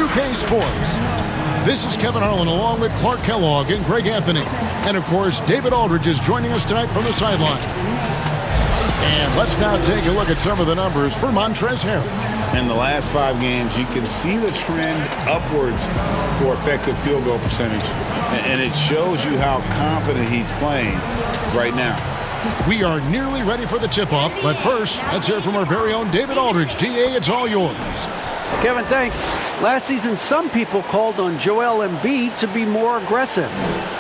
NBA2K Sports. This is Kevin Harlan along with Clark Kellogg and Greg Anthony. And, of course, David Aldridge is joining us tonight from the sideline. And let's now take a look at some of the numbers for Montrezl Harrell. In the last 5 games, you can see the trend upwards for effective field goal percentage. And it shows you how confident he's playing right now. We are nearly ready for the tip-off, but first, let's hear from our very own David Aldridge. DA, it's all yours. Kevin, thanks. Last season, some people called on Joel Embiid to be more aggressive.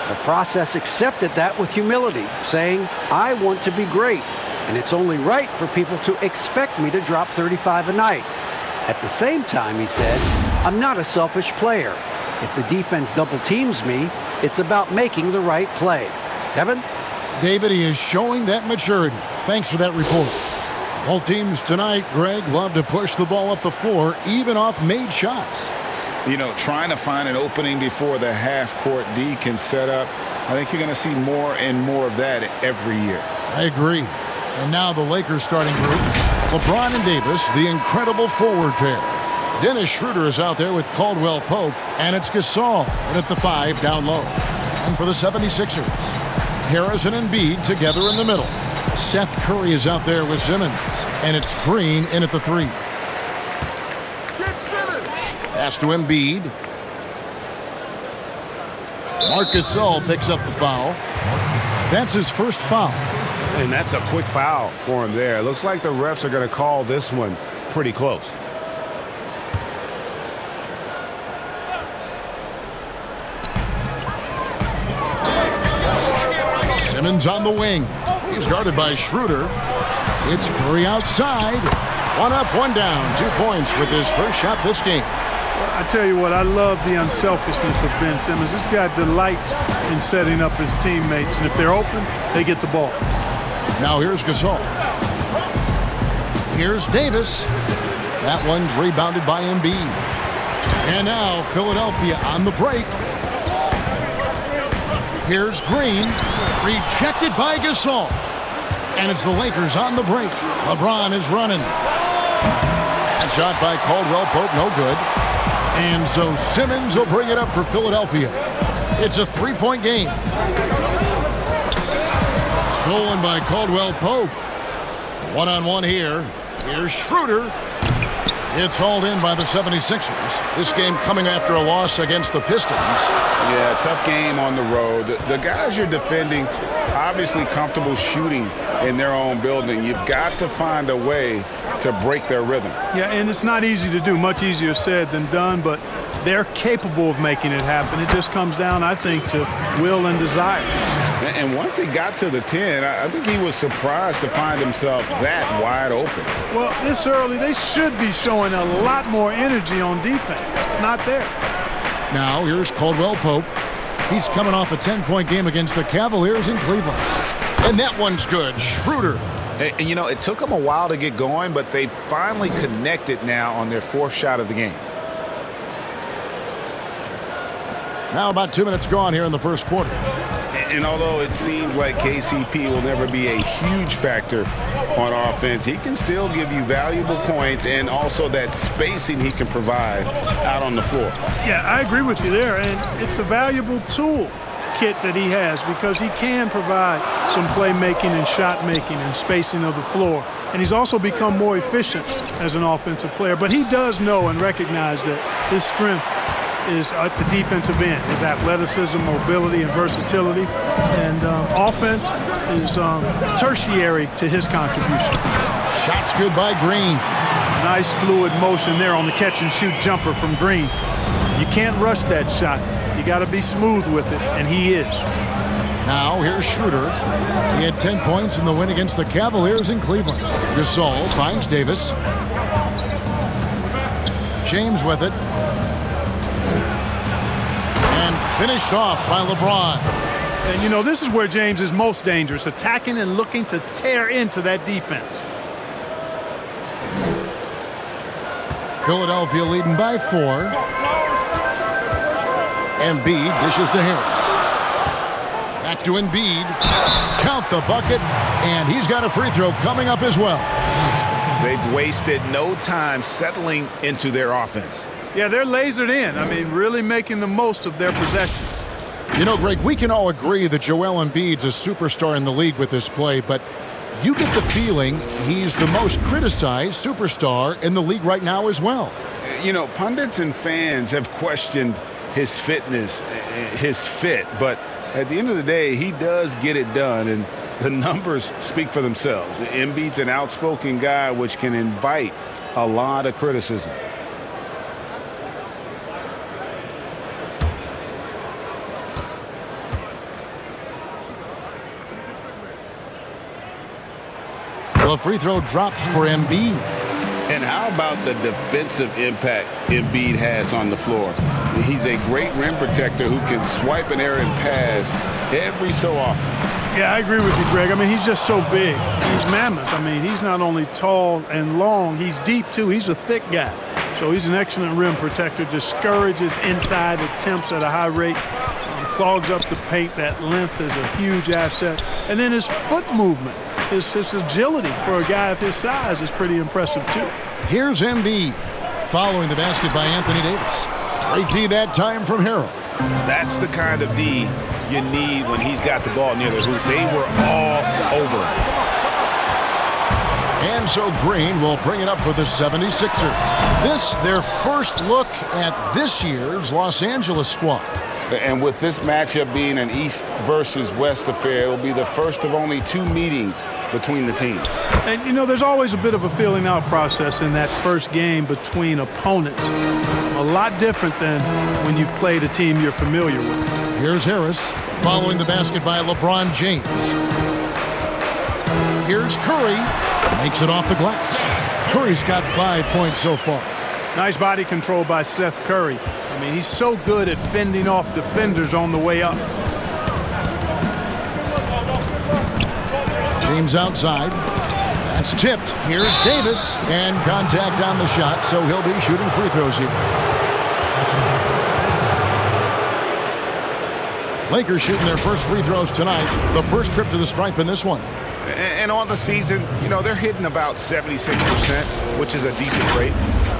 The process accepted that with humility, saying, I want to be great, and it's only right for people to expect me to drop 35 a night. At the same time, he said, I'm not a selfish player. If the defense double teams me, it's about making the right play. Kevin? David, he is showing that maturity. Thanks for that report. Both teams tonight, Greg, love to push the ball up the floor, even off made shots. You know, trying to find an opening before the half-court D can set up. I think you're going to see more and more of that every year. I agree. And now the Lakers starting group. LeBron and Davis, the incredible forward pair. Dennis Schroeder is out there with Caldwell Pope, and it's Gasol at the 5 down low. And for the 76ers, Harris and Embiid together in the middle. Seth Curry is out there with Simmons, and it's Green in at the 3. Pass to Embiid. Marc Gasol picks up the foul. That's his first foul. And that's a quick foul for him there. It looks like the refs are going to call this one pretty close. Simmons on the wing. He's guarded by Schroeder. It's Curry outside. 1 up, 1 down. 2 points with his first shot this game. I tell you what, I love the unselfishness of Ben Simmons. This guy delights in setting up his teammates, and if they're open, they get the ball. Now here's Gasol. Here's Davis. That one's rebounded by Embiid. And now Philadelphia on the break. Here's Green. Rejected by Gasol. And it's the Lakers on the break. LeBron is running. And shot by Caldwell Pope, no good. And so Simmons will bring it up for Philadelphia. It's a 3-point game. Stolen by Caldwell Pope. 1-on-1 here. Here's Schroeder. It's hauled in by the 76ers. This game coming after a loss against the Pistons. Yeah, tough game on the road. The guys you're defending, obviously comfortable shooting in their own building. You've got to find a way to break their rhythm. Yeah, and it's not easy to do. Much easier said than done, but they're capable of making it happen. It just comes down, I think, to will and desire. And once he got to the 10, I think he was surprised to find himself that wide open. Well, this early, they should be showing a lot more energy on defense. It's not there. Now, here's Caldwell Pope. He's coming off a 10-point game against the Cavaliers in Cleveland. And that one's good. Schroeder. And, you know, it took them a while to get going, but they finally connected now on their 4th shot of the game. Now about 2 minutes gone here in the first quarter. And although it seems like KCP will never be a huge factor on offense, he can still give you valuable points and also that spacing he can provide out on the floor. Yeah, I agree with you there, and it's a valuable tool kit that he has because he can provide some playmaking and shot making and spacing of the floor. And he's also become more efficient as an offensive player. But he does know and recognize that his strength is at the defensive end, his athleticism, mobility, and versatility. And offense is tertiary to his contribution. Shots good by Green. Nice fluid motion there on the catch-and-shoot jumper from Green. You can't rush that shot. You got to be smooth with it, and he is. Now here's Schroeder. He had 10 points in the win against the Cavaliers in Cleveland. Gasol finds Davis. James with it. And finished off by LeBron. And, you know, this is where James is most dangerous, attacking and looking to tear into that defense. Philadelphia leading by 4. Embiid dishes to Harris. Back to Embiid. Count the bucket, and he's got a free throw coming up as well. They've wasted no time settling into their offense. Yeah, they're lasered in. I mean, really making the most of their possessions. You know, Greg, we can all agree that Joel Embiid's a superstar in the league with this play, but you get the feeling he's the most criticized superstar in the league right now as well. You know, pundits and fans have questioned his fitness, his fit, but at the end of the day, he does get it done, and the numbers speak for themselves. Embiid's an outspoken guy, which can invite a lot of criticism. The free throw drops for Embiid. And how about the defensive impact Embiid has on the floor? He's a great rim protector who can swipe an errant pass every so often. Yeah, I agree with you, Greg. I mean, he's just so big. He's mammoth. I mean, he's not only tall and long, he's deep, too. He's a thick guy. So he's an excellent rim protector, discourages inside attempts at a high rate, clogs up the paint. That length is a huge asset. And then his foot movement. His agility for a guy of his size is pretty impressive, too. Here's Embiid following the basket by Anthony Davis. Great D that time from Harrell. That's the kind of D you need when he's got the ball near the hoop. They were all over him. And so Green will bring it up for the 76ers. This, their first look at this year's Los Angeles squad. And with this matchup being an East versus West affair, it will be the first of only 2 meetings between the teams. And, you know, there's always a bit of a feeling out process in that first game between opponents. A lot different than when you've played a team you're familiar with. Here's Harris following the basket by LeBron James. Here's Curry. Makes it off the glass. Curry's got 5 points so far. Nice body control by Seth Curry. I mean, he's so good at fending off defenders on the way up. James outside. That's tipped. Here's Davis. And contact on the shot, so he'll be shooting free throws here. Lakers shooting their first free throws tonight. The first trip to the stripe in this one. And on the season, you know, they're hitting about 76%, which is a decent rate.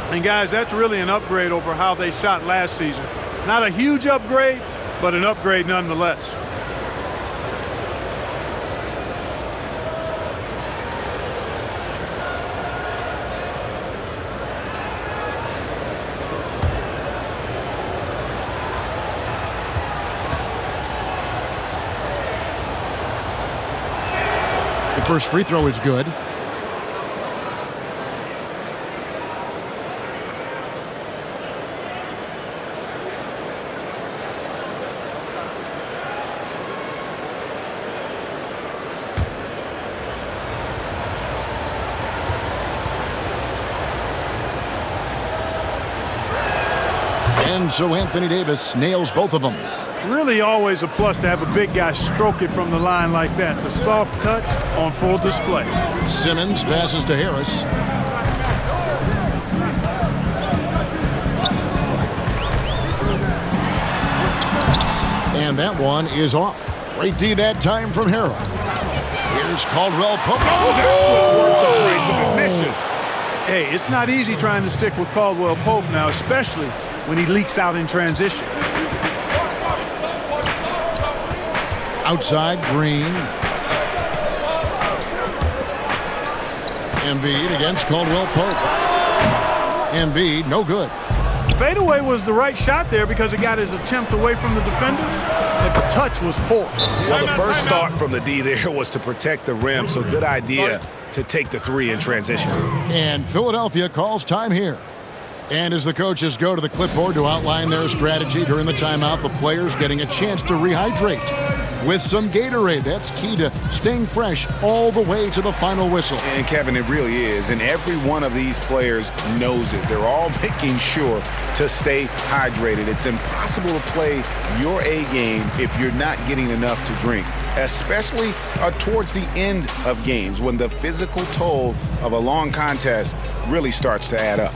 And, guys, that's really an upgrade over how they shot last season. Not a huge upgrade, but an upgrade nonetheless. The first free throw is good. And so Anthony Davis nails both of them. Really always a plus to have a big guy stroke it from the line like that. The soft touch on full display. Simmons passes to Harris. And that one is off. Great D that time from Harrell. Here's Caldwell Pope. Hey, it's not easy trying to stick with Caldwell Pope now, especially when he leaks out in transition. Outside, Green. Embiid against Caldwell Pope. Embiid, no good. Fadeaway was the right shot there because it got his attempt away from the defenders, but the touch was poor. Well, the first thought from the D there was to protect the rim, so good idea to take the 3 in transition. And Philadelphia calls time here. And as the coaches go to the clipboard to outline their strategy during the timeout, the players getting a chance to rehydrate with some Gatorade. That's key to staying fresh all the way to the final whistle. And, Kevin, it really is. And every one of these players knows it. They're all making sure to stay hydrated. It's impossible to play your A game if you're not getting enough to drink, especially towards the end of games when the physical toll of a long contest really starts to add up.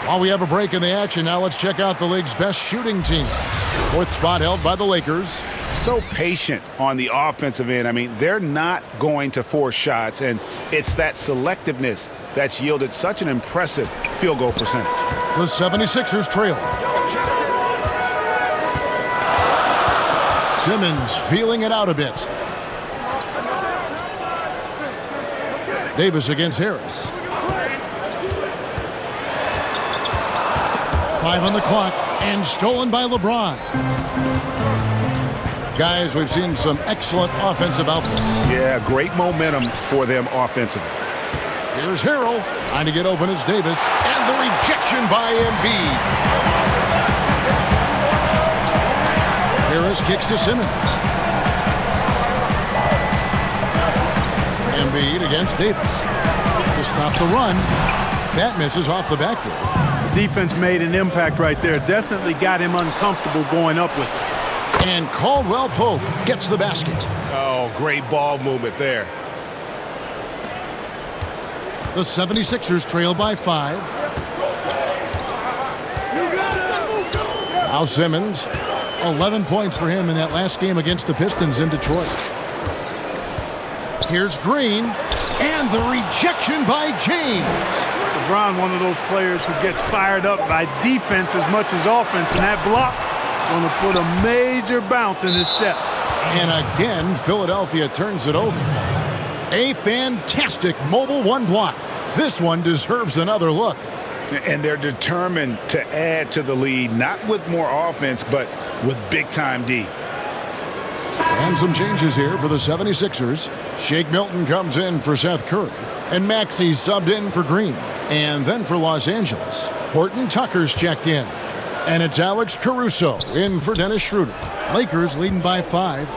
While we have a break in the action, now let's check out the league's best shooting team. Fourth spot held by the Lakers. So patient on the offensive end. I mean, they're not going to force shots, and it's that selectiveness that's yielded such an impressive field goal percentage. The 76ers trail. Simmons feeling it out a bit. Davis against Harris. 5 on the clock, and stolen by LeBron. Guys, we've seen some excellent offensive output. Yeah, great momentum for them offensively. Here's Harrell, trying to get open as Davis, and the rejection by Embiid. Harris kicks to Simmons. Embiid against Davis. To stop the run. That misses off the backboard. Defense made an impact right there. Definitely got him uncomfortable going up with it. And Caldwell Pope gets the basket. Oh, great ball movement there. The 76ers trail by 5. Now Simmons, 11 points for him in that last game against the Pistons in Detroit. Here's Green, and the rejection by James. LeBron, one of those players who gets fired up by defense as much as offense, and that block going to put a major bounce in his step. And again, Philadelphia turns it over. A fantastic mobile one block. This one deserves another look. And they're determined to add to the lead, not with more offense, but with big-time D. And some changes here for the 76ers. Shake Milton comes in for Seth Curry. And Maxey subbed in for Green. And then for Los Angeles, Horton Tucker's checked in. And it's Alex Caruso in for Dennis Schroeder. Lakers leading by 5.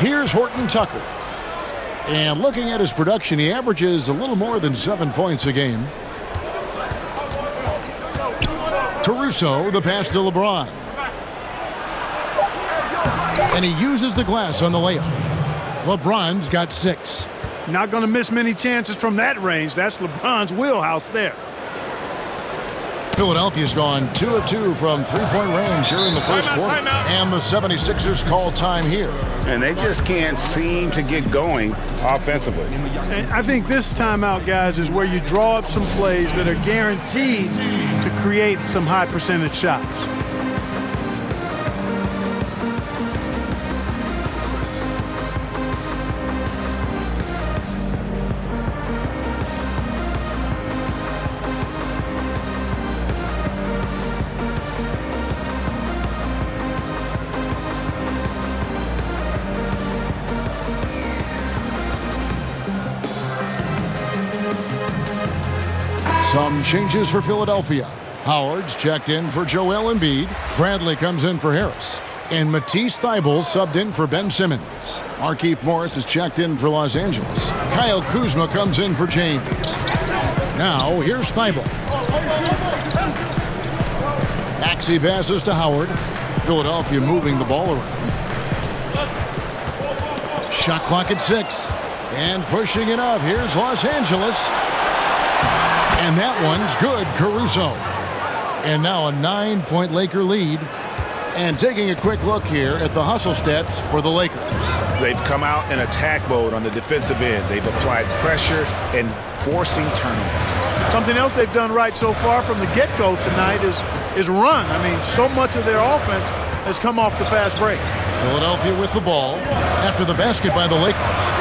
Here's Horton Tucker. And looking at his production, he averages a little more than 7 points a game. Caruso, the pass to LeBron. And he uses the glass on the layup. LeBron's got 6. Not going to miss many chances from that range. That's LeBron's wheelhouse there. Philadelphia's gone 2 of 2 from three-point range here in the first quarter. And the 76ers call time here. And they just can't seem to get going offensively. And I think this timeout, guys, is where you draw up some plays that are guaranteed to create some high percentage shots. Some changes for Philadelphia. Howard's checked in for Joel Embiid. Bradley comes in for Harris. And Matisse Thybulle subbed in for Ben Simmons. Markieff Morris is checked in for Los Angeles. Kyle Kuzma comes in for James. Now, here's Thybulle. Maxey passes to Howard. Philadelphia moving the ball around. Shot clock at 6. And pushing it up. Here's Los Angeles. And that one's good, Caruso. And now a 9-point Laker lead. And taking a quick look here at the hustle stats for the Lakers. They've come out in attack mode on the defensive end. They've applied pressure and forcing turnovers. Something else they've done right so far from the get-go tonight is run. I mean, so much of their offense has come off the fast break. Philadelphia with the ball after the basket by the Lakers.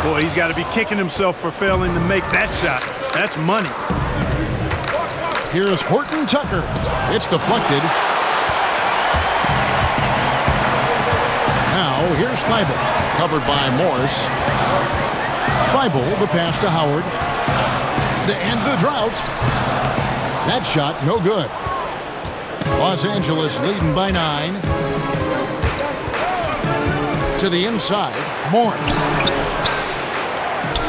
Boy, he's got to be kicking himself for failing to make that shot. That's money. Here's Horton Tucker. It's deflected. Now, here's Thybulle. Covered by Morris. Thybulle, the pass to Howard. To end the drought. That shot, no good. Los Angeles leading by 9. To the inside, Morris.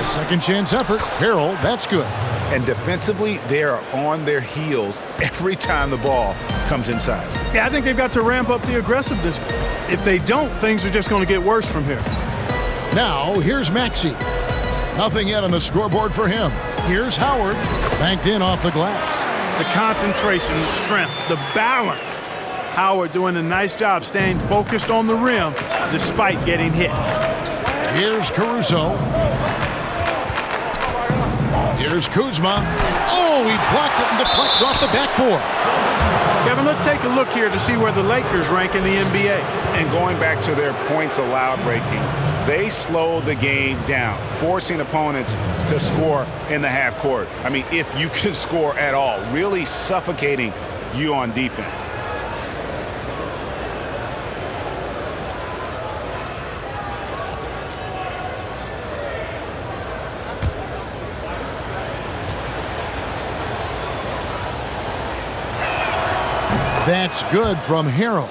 Second chance effort. Harrell, that's good. And defensively, they are on their heels every time the ball comes inside. Yeah, I think they've got to ramp up the aggressiveness. If they don't, things are just going to get worse from here. Now, here's Maxey. Nothing yet on the scoreboard for him. Here's Howard. Banked in off the glass. the concentration, the strength, the balance. Howard doing a nice job staying focused on the rim despite getting hit. Here's Caruso. Here's Kuzma. Oh, he blocked it and deflects off the backboard. Kevin, let's take a look here to see where the Lakers rank in the NBA. And going back to their points allowed rankings, they slowed the game down, forcing opponents to score in the half court. I mean, if you can score at all, really suffocating you on defense. That's good from Harrell.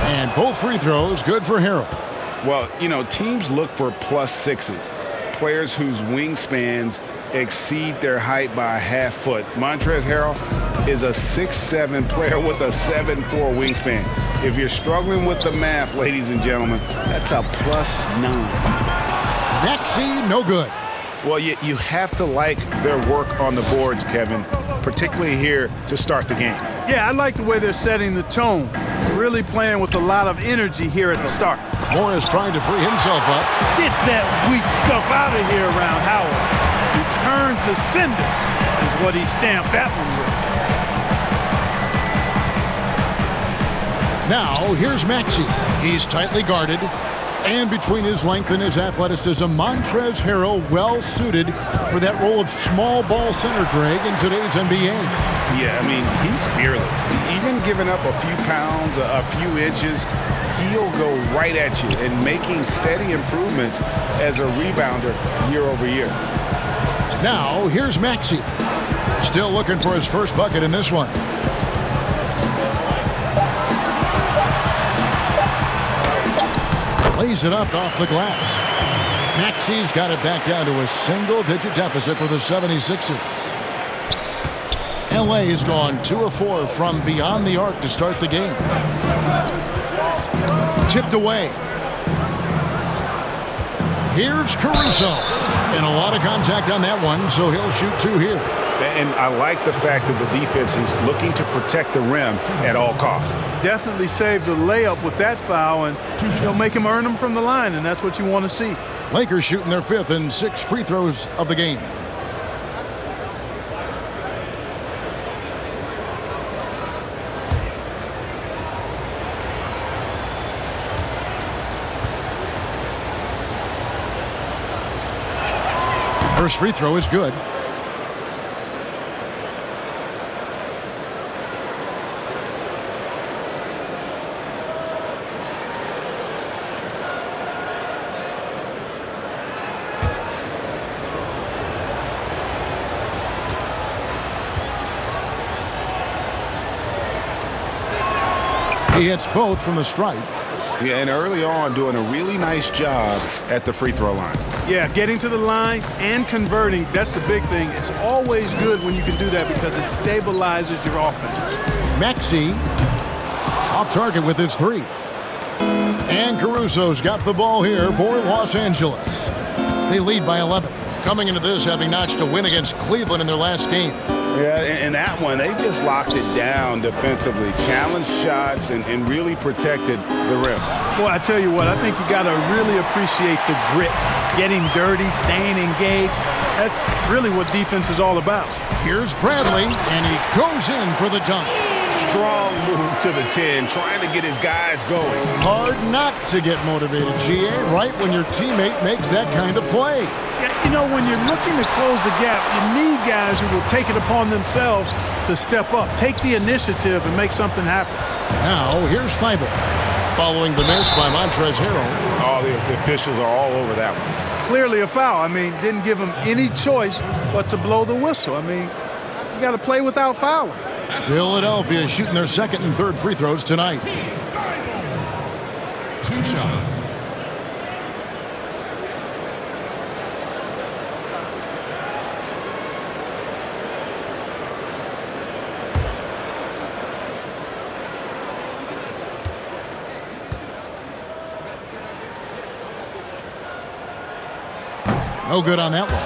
And both free throws good for Harrell. Well, you know, teams look for +6s, players whose wingspans exceed their height by a half foot. Montrezl Harrell is a 6'7" player with a 7'4" wingspan. If you're struggling with the math, ladies and gentlemen, that's a +9. Maxey, no good. Well, you have to like their work on the boards, Kevin, particularly here to start the game. Yeah, I like the way they're setting the tone. Really playing with a lot of energy here at the start. Morris trying to free himself up. Get that weak stuff out of here around Howard. Return to sender is what he stamped that one with. Now, here's Maxey. He's tightly guarded. And between his length and his athleticism, Montrezl Harrell well-suited for that role of small ball center, Greg, in today's NBA. Yeah, I mean, he's fearless. Even giving up a few pounds, a few inches, he'll go right at you and making steady improvements as a rebounder year over year. Now, here's Maxey. Still looking for his first bucket in this one. Lays it up off the glass. Maxey's got it back down to a single-digit deficit for the 76ers. LA has gone 2 of 4 from beyond the arc to start the game. Tipped away. Here's Caruso. And a lot of contact on that one, so he'll shoot 2 here. And I like the fact that the defense is looking to protect the rim at all costs. Definitely saved the layup with that foul, and he'll make him earn them from the line, and that's what you want to see. Lakers shooting their 5th and 6th free throws of the game. First free throw is good. He hits both from the stripe. Yeah, and early on doing a really nice job at the free throw line. Yeah, getting to the line and converting, that's the big thing. It's always good when you can do that because it stabilizes your offense. Maxey off target with his 3. And Caruso's got the ball here for Los Angeles. They lead by 11. Coming into this, having notched a win against Cleveland in their last game. Yeah, in that one, they just locked it down defensively, challenged shots, and really protected the rim. Boy, I tell you what, I think you got to really appreciate the grit, getting dirty, staying engaged. That's really what defense is all about. Here's Bradley, and he goes in for the dunk. Strong move to the 10, trying to get his guys going. Hard not to get motivated, GA, right when your teammate makes that kind of play. You know, when you're looking to close the gap, you need guys who will take it upon themselves to step up, take the initiative, and make something happen. Now, here's Thibault. Following the miss by Montrezl Harrell. Oh, the officials are all over that one. Clearly a foul. I mean, didn't give him any choice but to blow the whistle. I mean, you got to play without fouling. Philadelphia shooting their 2nd and 3rd free throws tonight. 2 shots. No good on that one.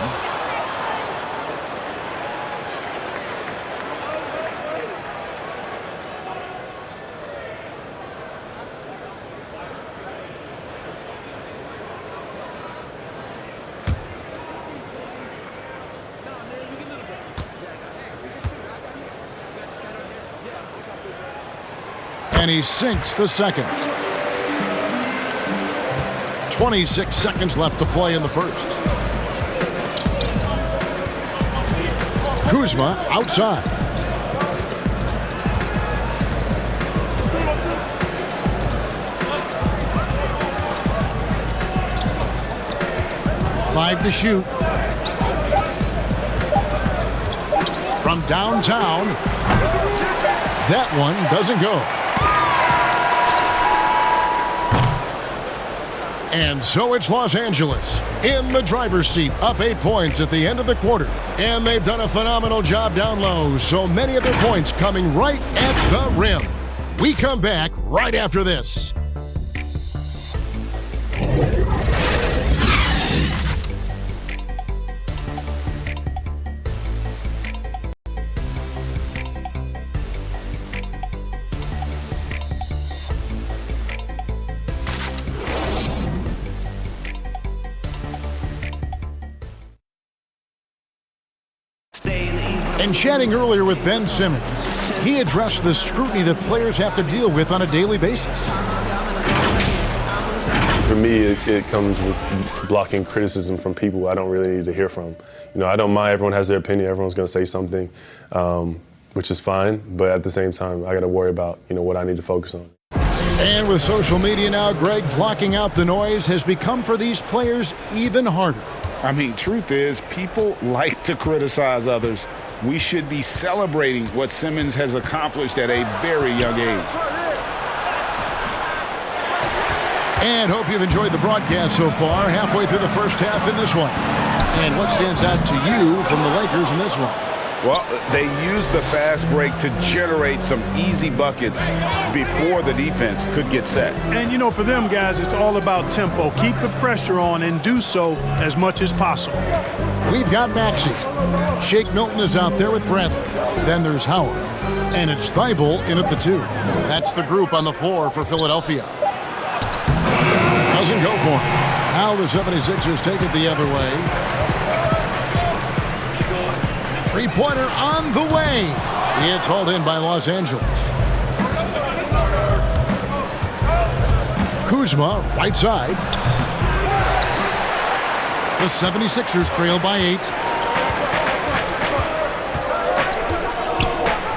And he sinks the second. 26 seconds left to play in the first. Kuzma outside. Five to shoot. From downtown. That one doesn't go. And so it's Los Angeles in the driver's seat, up 8 points at the end of the quarter. And they've done a phenomenal job down low, so many of their points coming right at the rim. We come back right after this. And chatting earlier with Ben Simmons, he addressed the scrutiny that players have to deal with on a daily basis. For me, it comes with blocking criticism from people I don't really need to hear from. You know, I don't mind. Everyone has their opinion. Everyone's going to say something, which is fine. But at the same time, I got to worry about, what I need to focus on. And with social media now, Greg, blocking out the noise has become for these players even harder. I mean, truth is, people like to criticize others. We should be celebrating what Simmons has accomplished at a very young age. And hope you've enjoyed the broadcast so far. Halfway through the first half in this one. And what stands out to you from the Lakers in this one? Well, they used the fast break to generate some easy buckets before the defense could get set. And, for them guys, it's all about tempo. Keep the pressure on and do so as much as possible. We've got Maxey. Shake Milton is out there with Bradley. Then there's Howard. And it's Thibault in at the 2. That's the group on the floor for Philadelphia. Doesn't go for him. Now the 76ers take it the other way. Three-pointer on the way. It's hauled in by Los Angeles. Kuzma, right side. The 76ers trail by 8.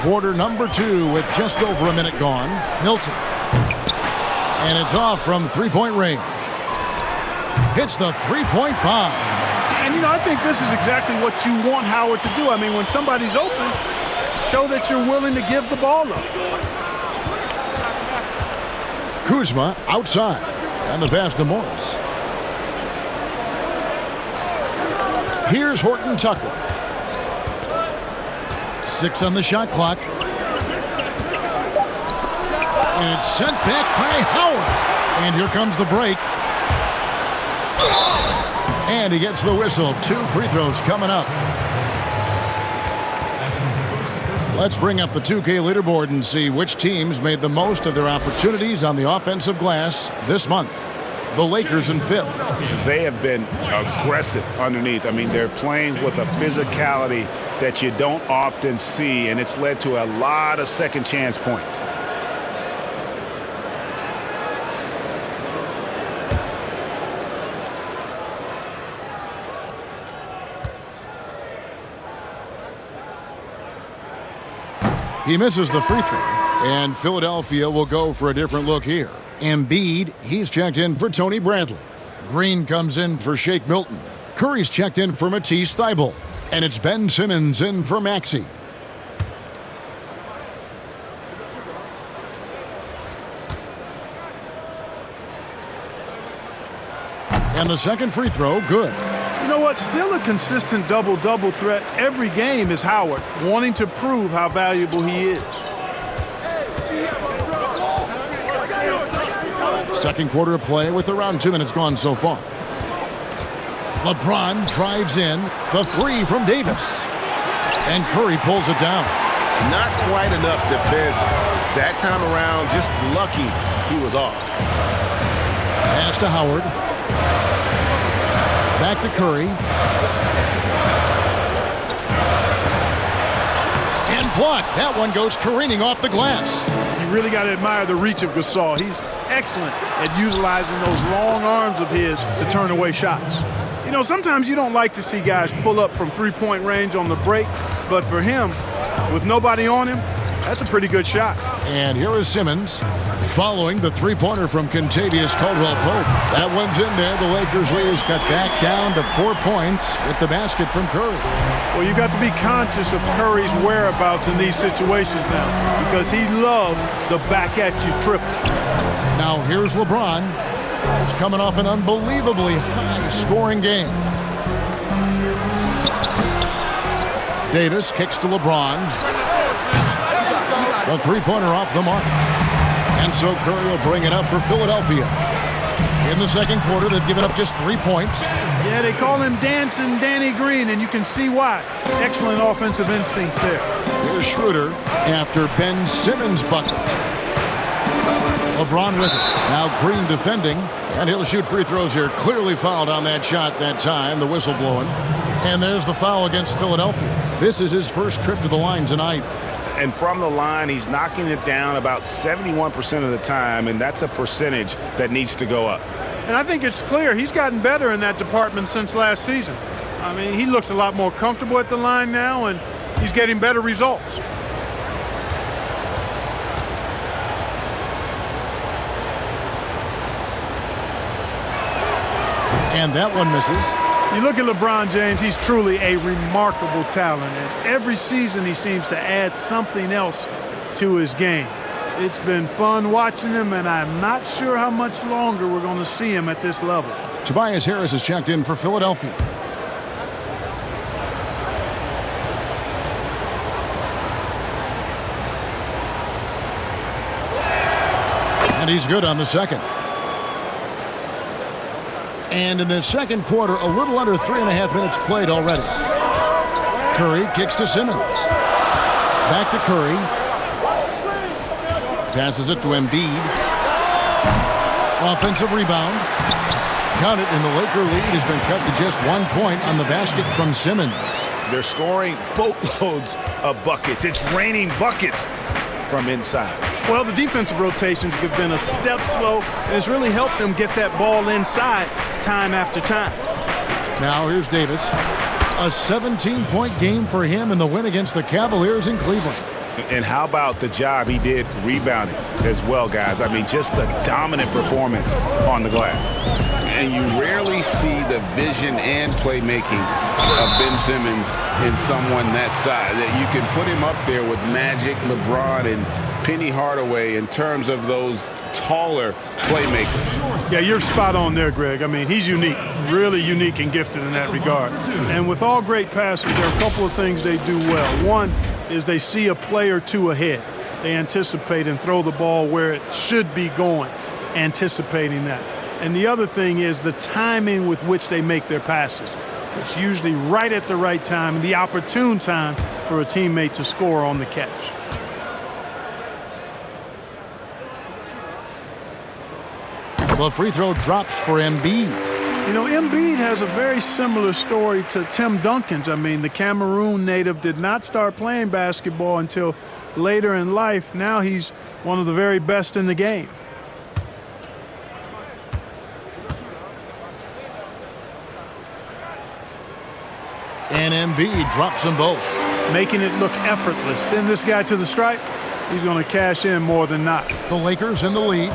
Quarter number 2 with just over a minute gone. Milton. And it's off from three-point range. Hits the three-point bomb. And, I think this is exactly what you want Howard to do. I mean, when somebody's open, show that you're willing to give the ball up. Kuzma outside. And the pass to Morris. Here's Horton Tucker. 6 on the shot clock. And it's sent back by Howard. And here comes the break. And he gets the whistle. 2 free throws coming up. Let's bring up the 2K leaderboard and see which teams made the most of their opportunities on the offensive glass this month. The Lakers in 5th. They have been aggressive underneath. I mean, they're playing with a physicality that you don't often see, and it's led to a lot of second chance points. He misses the free throw, and Philadelphia will go for a different look here. Embiid, he's checked in for Tony Bradley. Green comes in for Shake Milton. Curry's checked in for Matisse Thybulle. And it's Ben Simmons in for Maxey. And the second free throw, good. You know what? Still a consistent double-double threat every game is Howard, wanting to prove how valuable he is. Second quarter of play with around 2 minutes gone so far. LeBron drives in. The three from Davis. And Curry pulls it down. Not quite enough defense. That time around, just lucky he was off. Pass to Howard. Back to Curry. And blocked. That one goes careening off the glass. You really got to admire the reach of Gasol. He's excellent at utilizing those long arms of his to turn away shots. You know, sometimes you don't like to see guys pull up from three-point range on the break, but for him, with nobody on him, that's a pretty good shot. And here is Simmons following the three-pointer from Kentavious Caldwell-Pope. That one's in there. The Lakers lead is cut back down to 4 points with the basket from Curry. Well, you got to be conscious of Curry's whereabouts in these situations now because he loves the back-at-you triple. Now here's LeBron. He's coming off an unbelievably high-scoring game. Davis kicks to LeBron. The three-pointer off the mark. And so Curry will bring it up for Philadelphia. In the second quarter, they've given up just 3 points. Yeah, they call him Dancing Danny Green, and you can see why. Excellent offensive instincts there. Here's Schroeder after Ben Simmons' bucket. LeBron with it. Now Green defending, and he'll shoot free throws here. Clearly fouled on that shot that time, the whistle blowing. And there's the foul against Philadelphia. This is his first trip to the line tonight. And from the line, he's knocking it down about 71% of the time, and that's a percentage that needs to go up. And I think it's clear he's gotten better in that department since last season. I mean, he looks a lot more comfortable at the line now, and he's getting better results. And that one misses. You look at LeBron James, he's truly a remarkable talent. And every season he seems to add something else to his game. It's been fun watching him, and I'm not sure how much longer we're going to see him at this level. Tobias Harris is checked in for Philadelphia. And he's good on the second. And in the second quarter, a little under 3.5 minutes played already. Curry kicks to Simmons. Back to Curry. Passes it to Embiid. Offensive rebound. Count it, and the Laker lead has been cut to just 1 point on the basket from Simmons. They're scoring boatloads of buckets. It's raining buckets from inside. Well, the defensive rotations have been a step slow, and it's really helped them get that ball inside time after time. Now here's Davis. A 17-point game for him in the win against the Cavaliers in Cleveland. And how about the job he did rebounding as well, guys? I mean, just a dominant performance on the glass. And you rarely see the vision and playmaking of Ben Simmons in someone that size. That you can put him up there with Magic, LeBron, and Penny Hardaway in terms of those taller playmakers. Yeah, you're spot on there, Greg. I mean, he's unique, really unique and gifted in that regard. And with all great passers, there are a couple of things they do well. One is they see a play or two ahead. They anticipate and throw the ball where it should be going, anticipating that. And the other thing is the timing with which they make their passes. It's usually right at the right time and the opportune time for a teammate to score on the catch. The free throw drops for Embiid. You know, Embiid has a very similar story to Tim Duncan's. I mean, the Cameroon native did not start playing basketball until later in life. Now he's one of the very best in the game. And Embiid drops them both. Making it look effortless. Send this guy to the stripe. He's going to cash in more than not. The Lakers in the lead.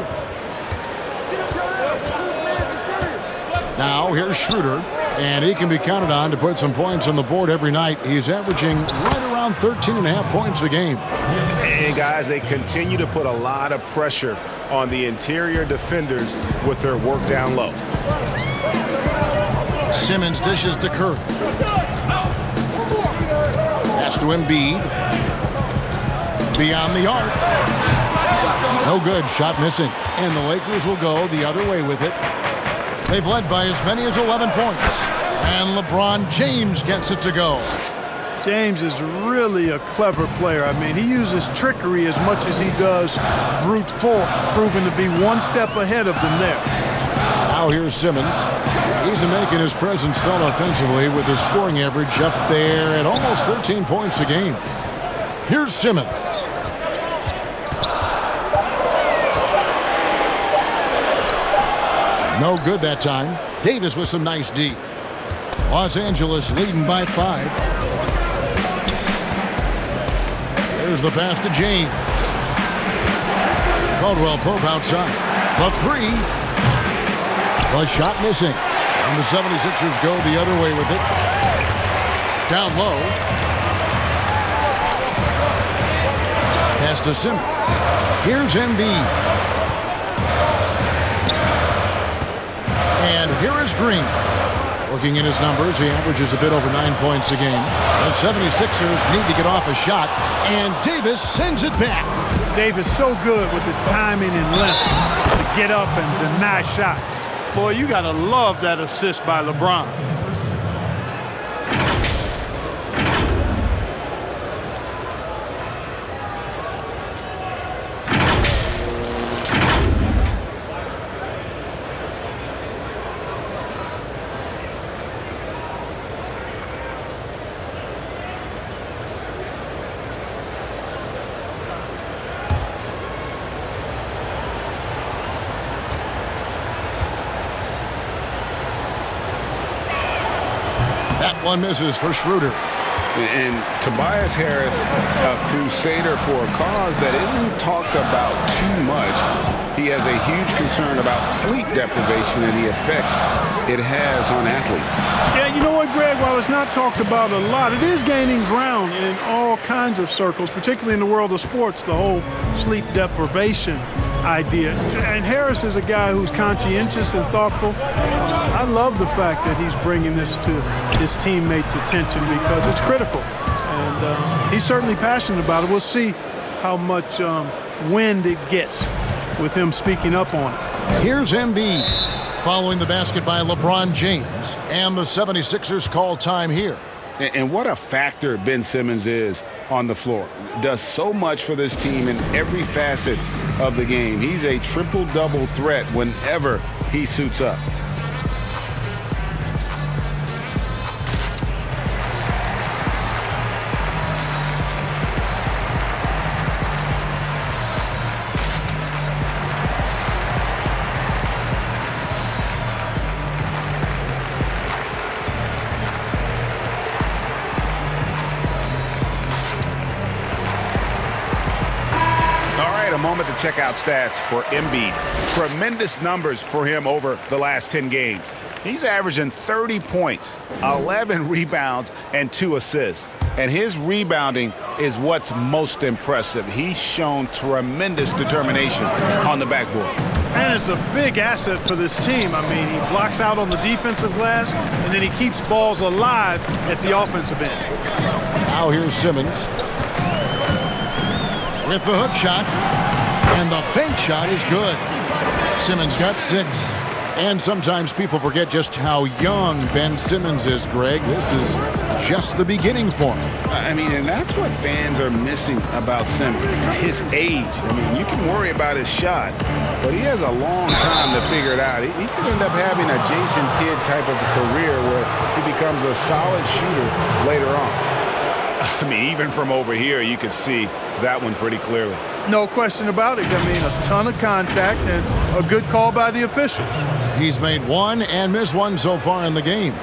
Now here's Schroeder, and he can be counted on to put some points on the board every night. He's averaging right around 13.5 points a game. And guys, they continue to put a lot of pressure on the interior defenders with their work down low. Simmons dishes to Curry. Pass to Embiid. Beyond the arc. No good. Shot missing. And the Lakers will go the other way with it. They've led by as many as 11 points. And LeBron James gets it to go. James is really a clever player. I mean, he uses trickery as much as he does brute force, proving to be one step ahead of them there. Now here's Simmons. He's making his presence felt offensively with his scoring average up there at almost 13 points a game. Here's Simmons. No good that time. Davis with some nice D. Los Angeles leading by 5. There's the pass to James. Caldwell Pope outside. The 3. The shot missing. And the 76ers go the other way with it. Down low. Pass to Simmons. Here's Embiid. And here is Green. Looking at his numbers, he averages a bit over 9 points a game. The 76ers need to get off a shot, and Davis sends it back. Davis so good with his timing and length to get up and deny shots. Boy, you got to love that assist by LeBron. That one misses for Schroeder. And Tobias Harris, a crusader for a cause that isn't talked about too much. He has a huge concern about sleep deprivation and the effects it has on athletes. Yeah, you know what, Greg? While it's not talked about a lot, it is gaining ground in all kinds of circles, particularly in the world of sports, the whole sleep deprivation idea. And Harris is a guy who's conscientious and thoughtful. I love the fact that he's bringing this to his teammates' attention because it's critical. And he's certainly passionate about it. We'll see how much wind it gets with him speaking up on it. Here's Embiid following the basket by LeBron James. And the 76ers call time here. And what a factor Ben Simmons is on the floor. Does so much for this team in every facet of the game. He's a triple-double threat whenever he suits up. A moment to check out stats for Embiid. Tremendous numbers for him over the last 10 games. He's averaging 30 points, 11 rebounds, and 2 assists. And his rebounding is what's most impressive. He's shown tremendous determination on the backboard. And it's a big asset for this team. I mean, he blocks out on the defensive glass, and then he keeps balls alive at the offensive end. Now here's Simmons with the hook shot. And the bank shot is good. Simmons got 6. And sometimes people forget just how young Ben Simmons is, Greg. This is just the beginning for him. I mean, and that's what fans are missing about Simmons, his age. I mean, you can worry about his shot, but he has a long time to figure it out. He could end up having a Jason Kidd type of career where he becomes a solid shooter later on. I mean, even from over here, you could see that one pretty clearly. No question about it. I mean, a ton of contact and a good call by the officials. He's made 1 and missed 1 so far in the game.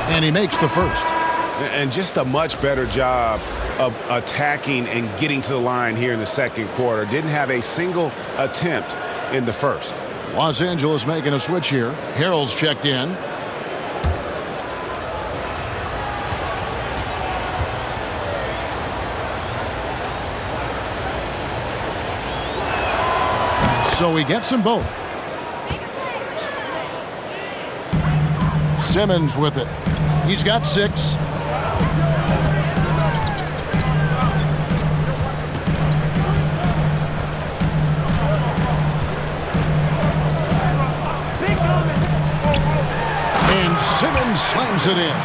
And he makes the first. And just a much better job of attacking and getting to the line here in the second quarter. Didn't have a single attempt in the first. Los Angeles making a switch here. Harrell's checked in. So he gets them both. Simmons with it. He's got 6. And Simmons slams it in.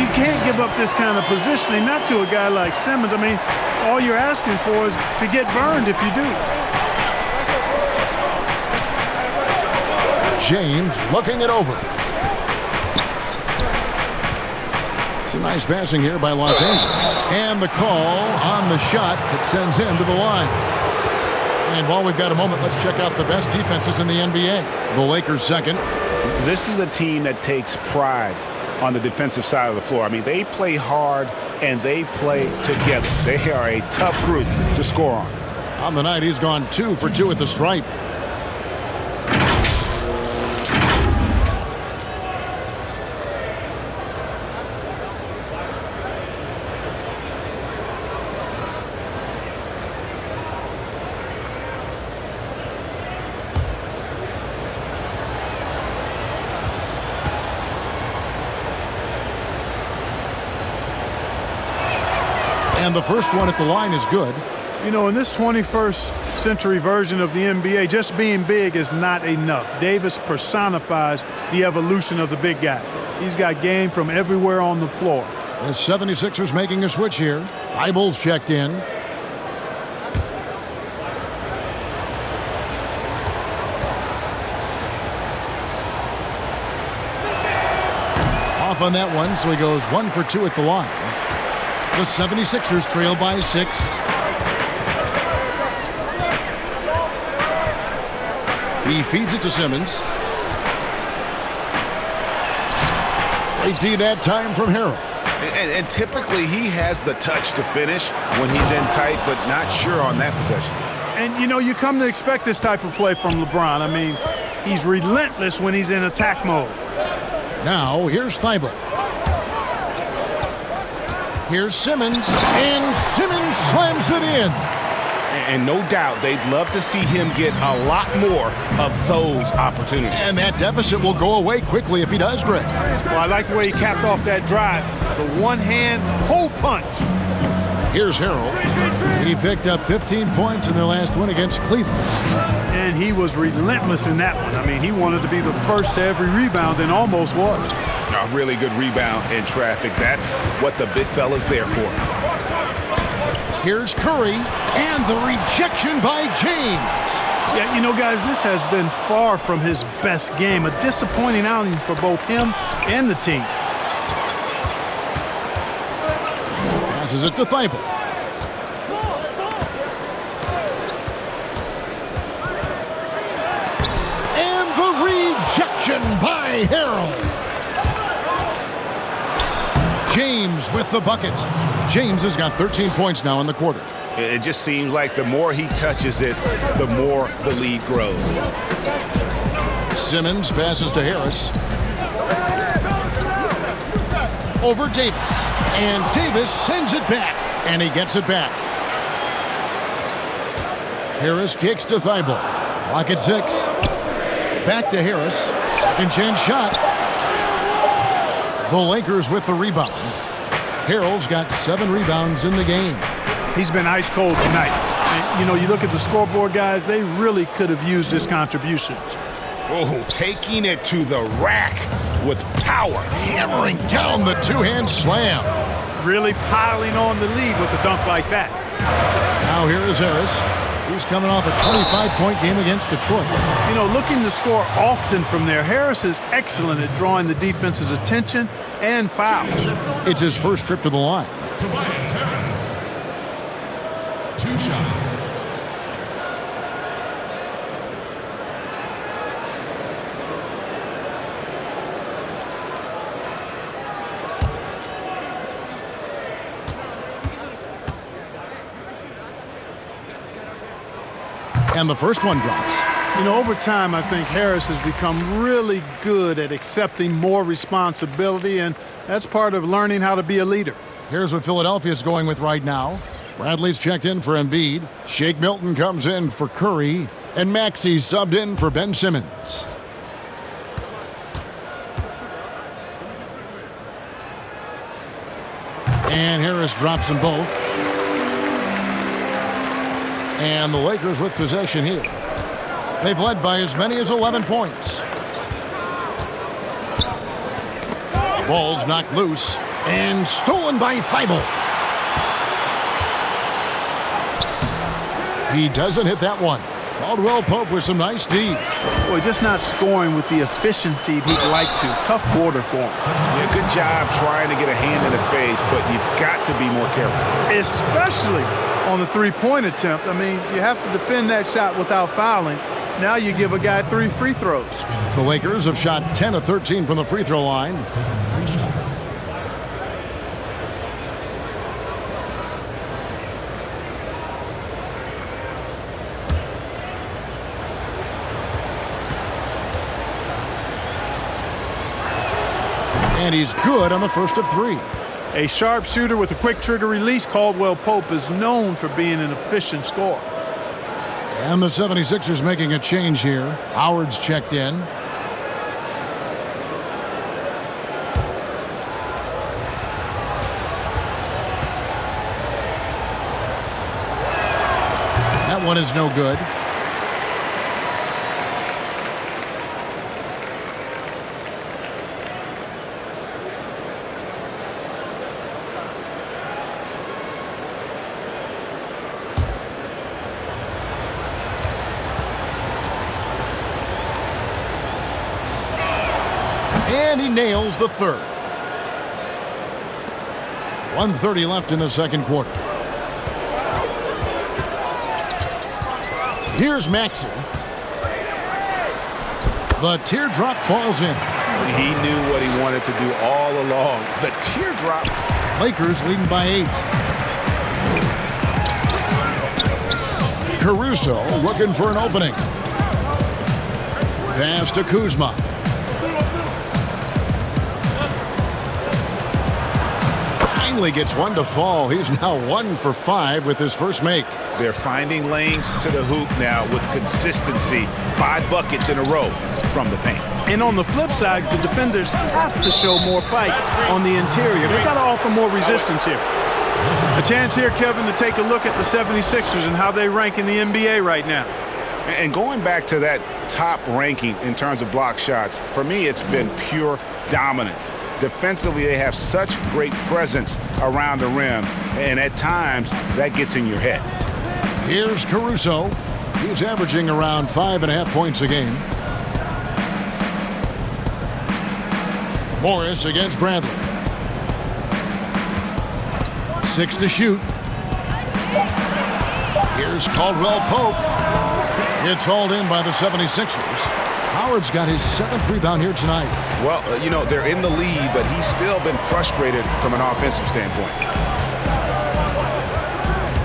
You can't give up this kind of positioning, not to a guy like Simmons. I mean, all you're asking for is to get burned if you do. James looking it over. Some nice passing here by Los Angeles. And the call on the shot that sends him to the line. And while we've got a moment, let's check out the best defenses in the NBA. The Lakers second. This is a team that takes pride on the defensive side of the floor. I mean, they play hard and they play together. They are a tough group to score on. On the night, he's gone 2 for 2 at the stripe. And the first one at the line is good. You know, in this 21st century version of the NBA, just being big is not enough. Davis personifies the evolution of the big guy. He's got game from everywhere on the floor. The 76ers making a switch here. Thibault's checked in. Off on that one, so he goes 1 for 2 at the line. The 76ers trail by 6. He feeds it to Simmons. Great D that time from Harrell. And typically he has the touch to finish when he's in tight, but not sure on that possession. And, you know, you come to expect this type of play from LeBron. I mean, he's relentless when he's in attack mode. Now, here's Thibault. Here's Simmons, and Simmons slams it in. And no doubt they'd love to see him get a lot more of those opportunities. And that deficit will go away quickly if he does, Greg. Well, I like the way he capped off that drive. The one-hand hole punch. Here's Harrell. He picked up 15 points in their last win against Cleveland. And he was relentless in that one. I mean, he wanted to be the first to every rebound and almost was. A really good rebound in traffic. That's what the big fella's there for. Here's Curry, and the rejection by James. Yeah, you know, guys, this has been far from his best game. A disappointing outing for both him and the team. Passes it to Thibault. And the rejection by Harrell. James with the bucket. James has got 13 points now in the quarter. It just seems like the more he touches it, the more the lead grows. Simmons passes to Harris. Over Davis. And Davis sends it back. And he gets it back. Harris kicks to Thibault. Clock at 6. Back to Harris. Second chance shot. The Lakers with the rebound. Harrell's got 7 rebounds in the game. He's been ice cold tonight. And, you know, you look at the scoreboard, guys, they really could have used his contributions. Oh, taking it to the rack with power. Hammering down the two-hand slam. Really piling on the lead with a dunk like that. Now here is Harris. He's coming off a 25-point game against Detroit. You know, looking to score often from there, Harris is excellent at drawing the defense's attention and fouls. It's his first trip to the line. Tobias Harris. 2 shots. And the first one drops. You know, over time, I think Harris has become really good at accepting more responsibility, and that's part of learning how to be a leader. Here's what Philadelphia's going with right now. Bradley's checked in for Embiid. Shake Milton comes in for Curry. And Maxey subbed in for Ben Simmons. And Harris drops them both. And the Lakers with possession here. They've led by as many as 11 points. Ball's knocked loose and stolen by Thibault. He doesn't hit that one. Caldwell Pope with some nice D. Boy, just not scoring with the efficiency he'd like to. Tough quarter for him. Yeah, good job trying to get a hand in the face, but you've got to be more careful. Especially on the three-point attempt. I mean, you have to defend that shot without fouling. Now you give a guy 3 free throws. The Lakers have shot 10 of 13 from the free throw line. And he's good on the first of 3. A sharp shooter with a quick trigger release, Caldwell Pope is known for being an efficient scorer. And the 76ers making a change here. Howard's checked in. That one is no good. And he nails the third. 1:30 left in the second quarter. Here's Maxey. The teardrop falls in. He knew what he wanted to do all along. The teardrop. Lakers leading by 8. Caruso looking for an opening. Pass to Kuzma. Finally gets one to fall. He's now 1 for 5 with his first make. They're finding lanes to the hoop now with consistency. 5 buckets in a row from the paint. And on the flip side, the defenders have to show more fight on the interior. They've got to offer more resistance here. A chance here, Kevin, to take a look at the 76ers and how they rank in the NBA right now. And going back to that top ranking in terms of block shots, for me, it's been pure dominance. Defensively, they have such great presence around the rim, and at times, that gets in your head. Here's Caruso. He's averaging around 5.5 points a game. Morris against Bradley. 6 to shoot. Here's Caldwell Pope. It's hauled in by the 76ers. Howard's got his 7th rebound here tonight. Well, you know, they're in the lead, but he's still been frustrated from an offensive standpoint.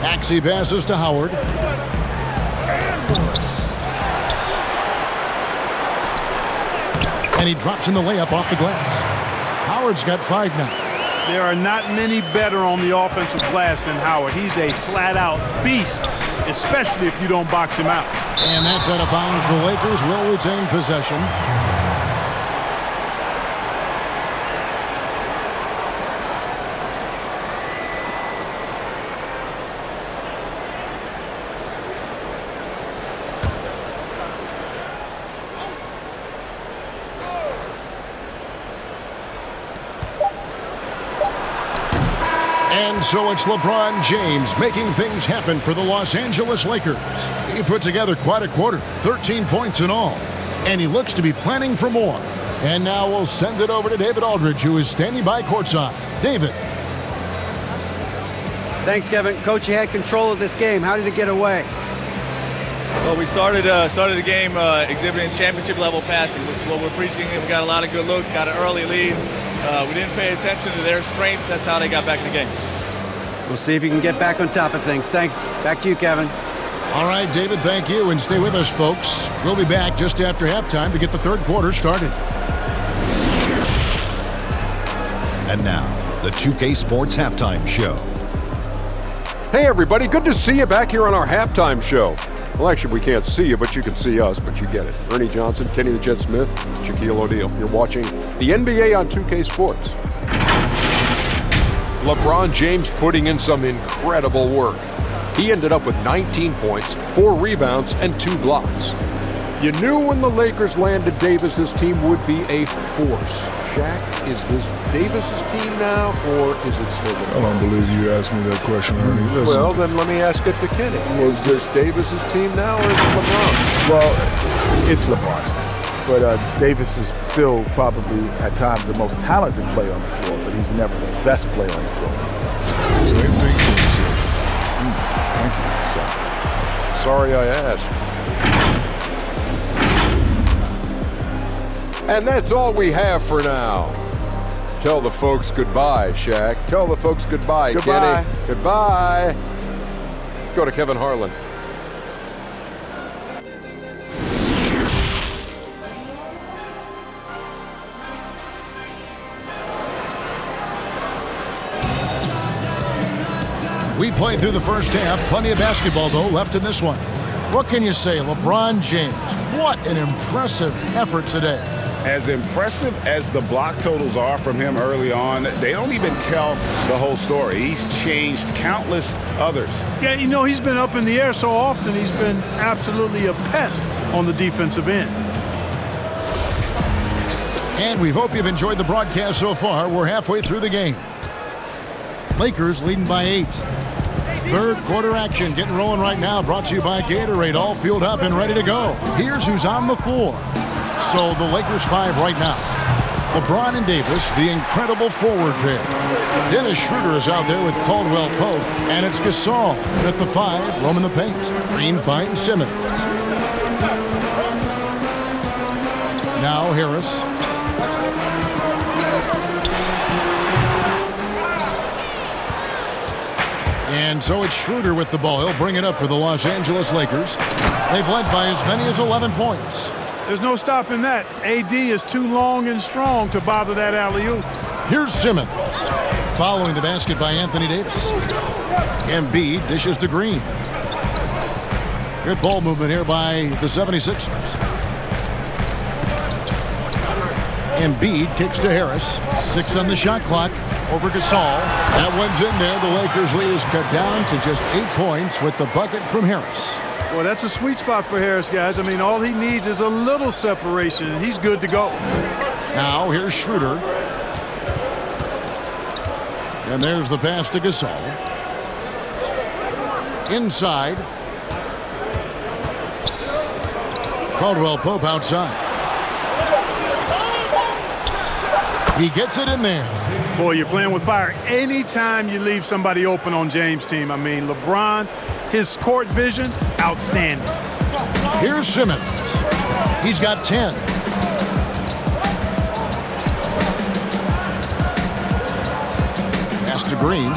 Maxey passes to Howard. And he drops in the layup off the glass. Howard's got 5 now. There are not many better on the offensive glass than Howard. He's a flat-out beast, especially if you don't box him out. And that's out of bounds. The Lakers will retain possession. And so it's LeBron James making things happen for the Los Angeles Lakers. He put together quite a quarter, 13 points in all. And he looks to be planning for more. And now we'll send it over to David Aldridge, who is standing by courtside. David. Thanks, Kevin. Coach, you had control of this game. How did it get away? Well, we started the game exhibiting championship-level passing, which is what we're preaching. We got a lot of good looks, got an early lead. We didn't pay attention to their strength. That's how they got back in the game. We'll see if you can get back on top of things. Thanks. Back to you, Kevin. All right, David, thank you. And stay with us, folks. We'll be back just after halftime to get the third quarter started. And now, the 2K Sports Halftime Show. Hey, everybody. Good to see you back here on our halftime show. Well, actually, we can't see you, but you can see us, but you get it. Ernie Johnson, Kenny the Jet Smith, Shaquille O'Neal. You're watching the NBA on 2K Sports. LeBron James putting in some incredible work. He ended up with 19 points, 4 rebounds, and 2 blocks. You knew when the Lakers landed Davis, this team would be a force. Shaq, is this Davis's team now, or is it still LeBron? I don't believe you asked me that question, Ernie. Listen. Well, then let me ask it to Kenny. Is this Davis's team now, or is it LeBron? Well, it's LeBron's team. But Davis is still probably, at times, the most talented player on the floor, but he's never the best player on the floor. Same thing. Thank you. Sorry I asked. And that's all we have for now. Tell the folks goodbye, Shaq. Tell the folks goodbye, Goodbye. Kenny. Goodbye. Go to Kevin Harlan. We played through the first half. Plenty of basketball, though, left in this one. What can you say? LeBron James, what an impressive effort today. As impressive as the block totals are from him early on, they don't even tell the whole story. He's changed countless others. Yeah, you know, he's been up in the air so often, he's been absolutely a pest on the defensive end. And we hope you've enjoyed the broadcast so far. We're halfway through the game. Lakers leading by 8. Third quarter action getting rolling right now. Brought to you by Gatorade. All fueled up and ready to go. Here's who's on the floor. So the Lakers 5 right now. LeBron and Davis, the incredible forward pair. Dennis Schroeder is out there with Caldwell Pope. And it's Gasol at the 5, roaming the paint. Green finds Simmons. Now Harris. And so it's Schroeder with the ball. He'll bring it up for the Los Angeles Lakers. They've led by as many as 11 points. There's no stopping that. AD is too long and strong to bother that alley-oop. Here's Simmons. Following the basket by Anthony Davis. Embiid dishes to Green. Good ball movement here by the 76ers. Embiid kicks to Harris. 6 on the shot clock. Over Gasol. That one's in there. The Lakers' lead is cut down to just 8 points with the bucket from Harris. Well, that's a sweet spot for Harris, guys. I mean, all he needs is a little separation, and he's good to go. Now here's Schroeder. And there's the pass to Gasol. Inside. Caldwell Pope outside. He gets it in there. Boy, you're playing with fire anytime you leave somebody open on James' team. I mean, LeBron, his court vision, outstanding. Here's Simmons. He's got 10. Pass to Green.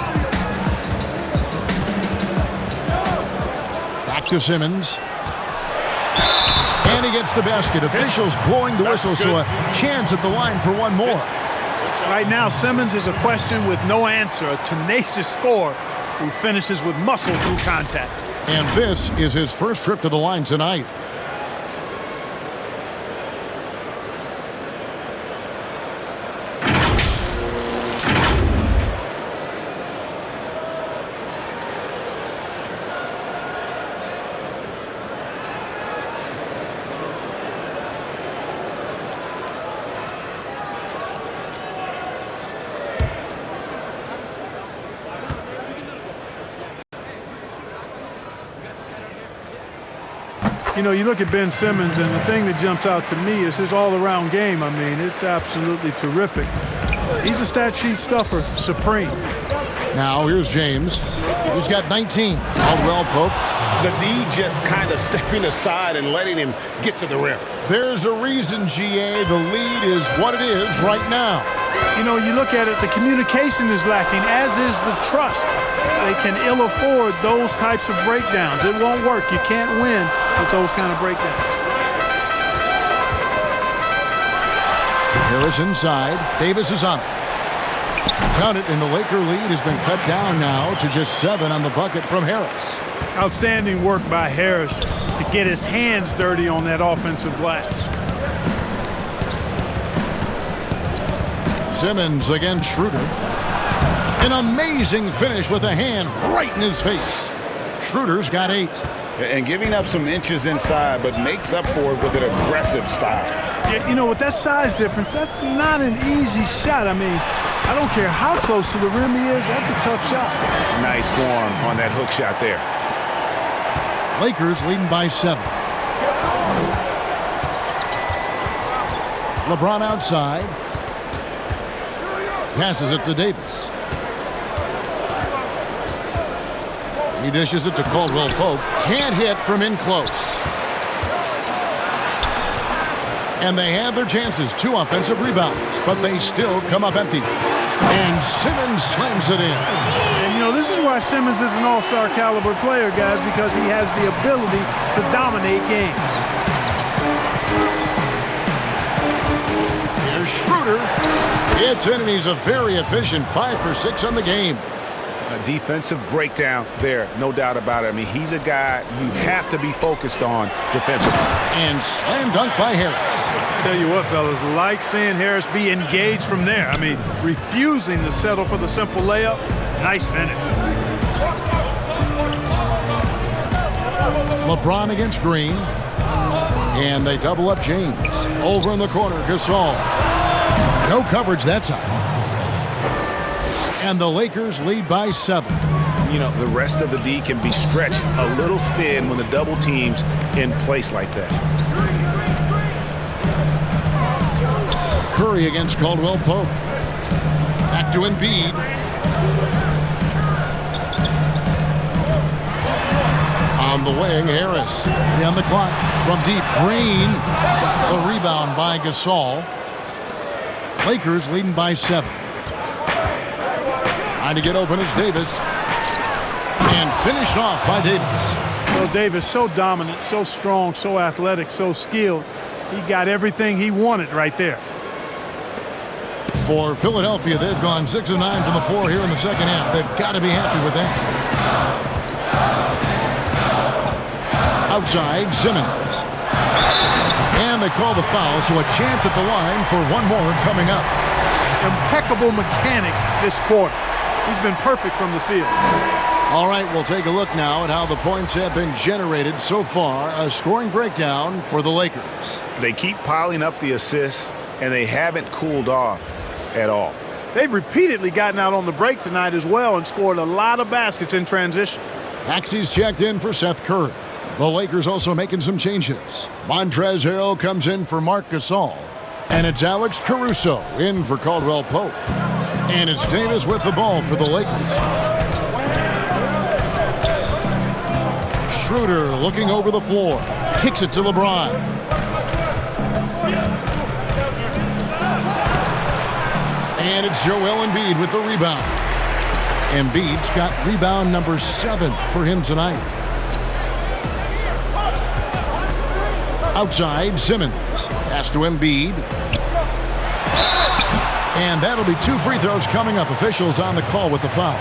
Back to Simmons. And he gets the basket. Officials blowing the whistle, so a chance at the line for one more. Right now, Simmons is a question with no answer, a tenacious scorer who finishes with muscle through contact. And this is his first trip to the line tonight. You know, you look at Ben Simmons, and the thing that jumps out to me is his all-around game. I mean, it's absolutely terrific. He's a stat sheet stuffer, supreme. Now here's James. He's got 19. Caldwell Pope. The D just kind of stepping aside and letting him get to the rim. There's a reason, GA. The lead is what it is right now. You know, you look at it, the communication is lacking, as is the trust. They can ill afford those types of breakdowns. It won't work. You can't win with those kind of breakdowns. Harris inside. Davis is on it. Count it, and the Laker lead has been cut down now to just 7 on the bucket from Harris. Outstanding work by Harris to get his hands dirty on that offensive glass. Simmons against Schroeder. An amazing finish with a hand right in his face. Schroeder's got 8. And giving up some inches inside, but makes up for it with an aggressive style. Yeah, you know, with that size difference, that's not an easy shot. I mean, I don't care how close to the rim he is, that's a tough shot. Nice form on that hook shot there. Lakers leading by 7. LeBron outside. Passes it to Davis. He dishes it to Caldwell Pope. Can't hit from in close. And they have their chances. 2 offensive rebounds, but they still come up empty. And Simmons slams it in. And, you know, this is why Simmons is an all-star caliber player, guys, because he has the ability to dominate games. Here's Schroeder. It's in, and he's a very efficient 5 for 6 on the game. A defensive breakdown there, no doubt about it. I mean, he's a guy you have to be focused on defensively. And slam dunk by Harris. Tell you what, fellas, like seeing Harris be engaged from there. I mean, refusing to settle for the simple layup. Nice finish. LeBron against Green. And they double up James. Over in the corner, Gasol. No coverage that time. And the Lakers lead by 7. You know, the rest of the D can be stretched a little thin when the double team's in place like that. Curry against Caldwell Pope. Back to Embiid. On the wing, Harris. On the clock from deep. Green. The rebound by Gasol. Lakers leading by 7. Trying to get open is Davis. And finished off by Davis. Well, Davis, so dominant, so strong, so athletic, so skilled. He got everything he wanted right there. For Philadelphia, they've gone 6 of 9 from the floor here in the second half. They've got to be happy with that. Outside, Simmons. And they call the foul, so a chance at the line for one more coming up. Impeccable mechanics this quarter. He's been perfect from the field. All right, we'll take a look now at how the points have been generated so far. A scoring breakdown for the Lakers. They keep piling up the assists, and they haven't cooled off at all. They've repeatedly gotten out on the break tonight as well and scored a lot of baskets in transition. Taxi's checked in for Seth Curry. The Lakers also making some changes. Montrezl Harrell comes in for Marc Gasol. And it's Alex Caruso in for Caldwell Pope. And it's Davis with the ball for the Lakers. Schroeder looking over the floor. Kicks it to LeBron. And it's Joel Embiid with the rebound. Embiid's got rebound number 7 for him tonight. Outside, Simmons. Pass to Embiid. And that'll be 2 free throws coming up. Officials on the call with the foul.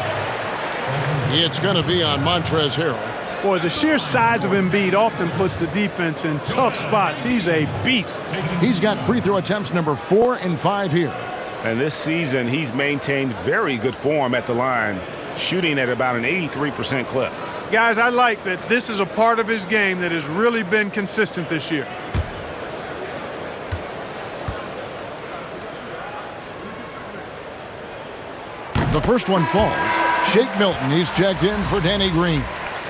It's going to be on Montrezl Harrell. Boy, the sheer size of Embiid often puts the defense in tough spots. He's a beast. He's got free throw attempts number 4 and 5 here. And this season, he's maintained very good form at the line, shooting at about an 83% clip. Guys, I like that this is a part of his game that has really been consistent this year. The first one falls. Shake Milton, he's checked in for Danny Green.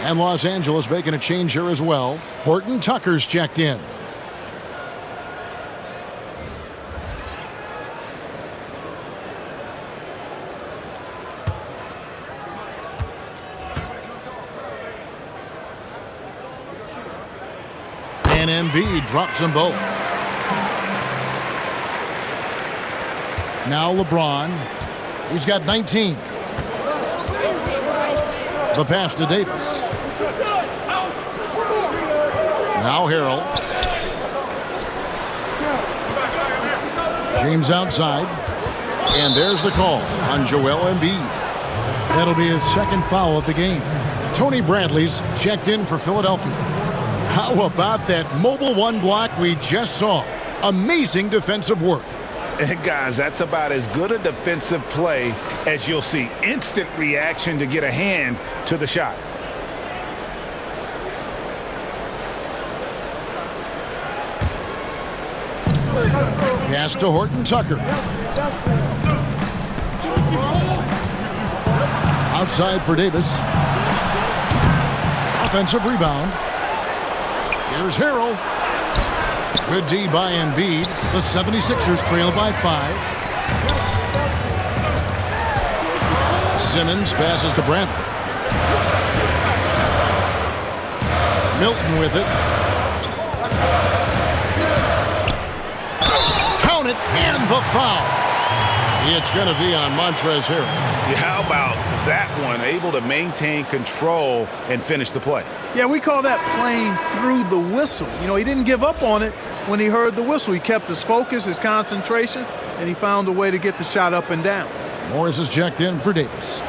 And Los Angeles making a change here as well. Horton Tucker's checked in. And Embiid drops them both. Now LeBron. He's got 19. The pass to Davis. Now Harrell. James outside. And there's the call on Joel Embiid. That'll be his second foul of the game. Tony Bradley's checked in for Philadelphia. How about that mobile one block we just saw? Amazing defensive work. And guys, that's about as good a defensive play as you'll see. Instant reaction to get a hand to the shot. Pass to Horton Tucker. Outside for Davis. Offensive rebound. Here's Harrell. Good D by Embiid. The 76ers trail by 5. Simmons passes to Bradley. Milton with it. Count it, and the foul. It's going to be on Montrezl Harrell. Yeah, how about that one? Able to maintain control and finish the play. Yeah, we call that playing through the whistle. You know, he didn't give up on it when he heard the whistle. He kept his focus, his concentration, and he found a way to get the shot up and down. Morris is checked in for Davis.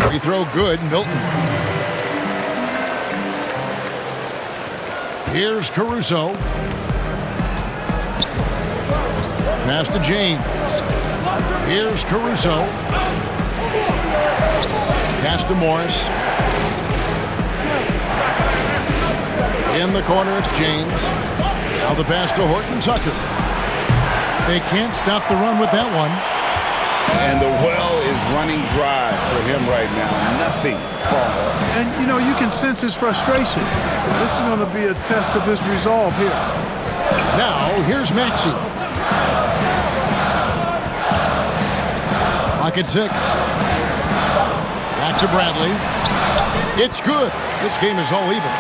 Free throw good, Milton. Here's Caruso. Pass to James. Here's Caruso. Pass to Morris. In the corner, it's James. Now the pass to Horton Tucker. They can't stop the run with that one. And the well is running dry for him right now. Nothing falling. And, you know, you can sense his frustration. This is going to be a test of his resolve here. Now, here's Maxey. Clock at 6. Back to Bradley. It's good. This game is all even.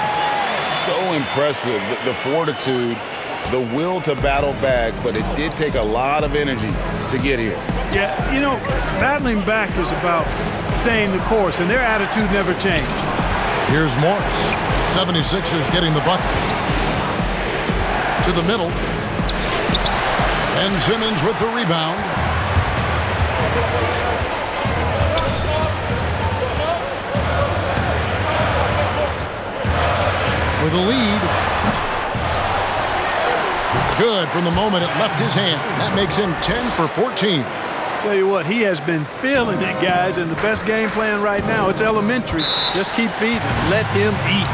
So impressive, the fortitude, the will to battle back, but it did take a lot of energy to get here. Yeah, you know, battling back is about staying the course, and their attitude never changed. Here's Morris. 76ers getting the bucket. To the middle. Ben Simmons with the rebound. For the lead. Good from the moment it left his hand. That makes him 10 for 14. Tell you what, he has been feeling it, guys, and the best game plan right now, it's elementary. Just keep feeding. Let him eat.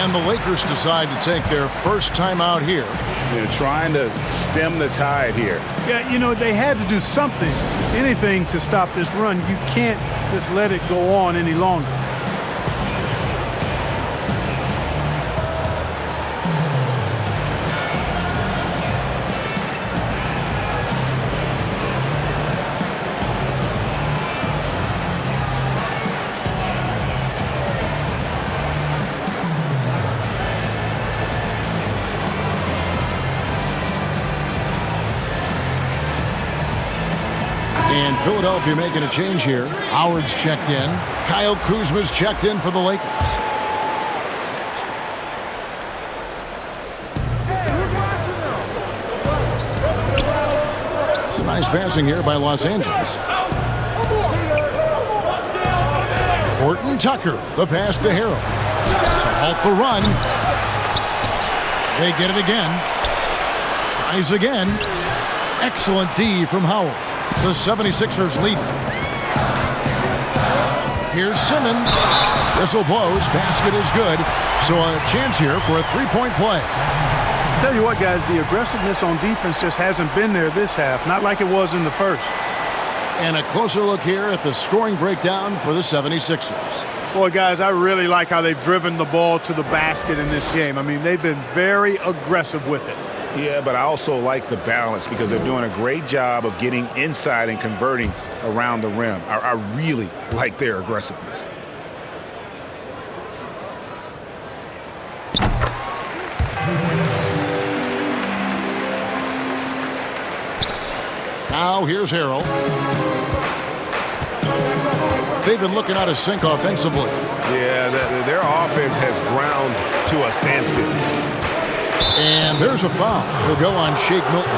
And the Lakers decide to take their first time out here. They're trying to stem the tide here. Yeah, you know, they had to do something, anything to stop this run. You can't just let it go on any longer. And Philadelphia making a change here. Howard's checked in. Kyle Kuzma's checked in for the Lakers. It's a nice passing here by Los Angeles. Horton Tucker, the pass to Harrell. To halt the run. They get it again. Tries again. Excellent D from Howard. The 76ers lead. Here's Simmons. Whistle blows. Basket is good. So a chance here for a three-point play. Tell you what, guys, the aggressiveness on defense just hasn't been there this half. Not like it was in the first. And a closer look here at the scoring breakdown for the 76ers. Boy, guys, I really like how they've driven the ball to the basket in this game. I mean, they've been very aggressive with it. Yeah, but I also like the balance because they're doing a great job of getting inside and converting around the rim. I really like their aggressiveness. Now here's Harrell. They've been looking out of sync offensively. Yeah, their offense has ground to a standstill. And there's a foul. He'll go on Shake Milton.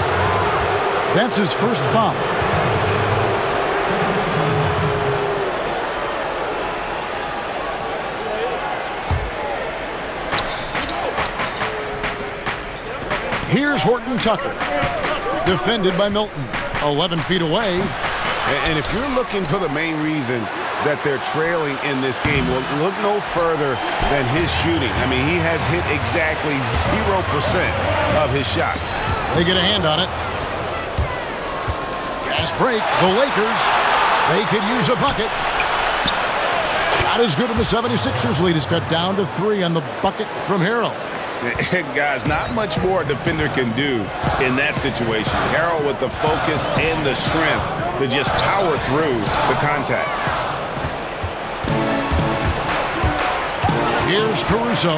That's his first foul. Here's Horton Tucker. Defended by Milton. 11 feet away. And if you're looking for the main reason that they're trailing in this game, well, look no further than his shooting. I mean, he has hit exactly 0% of his shots. They get a hand on it. Fast break. The Lakers, they could use a bucket. Shot is good, and the 76ers lead is cut down to 3 on the bucket from Harrell. Guys, not much more a defender can do in that situation. Harrell with the focus and the strength to just power through the contact. Here's Caruso.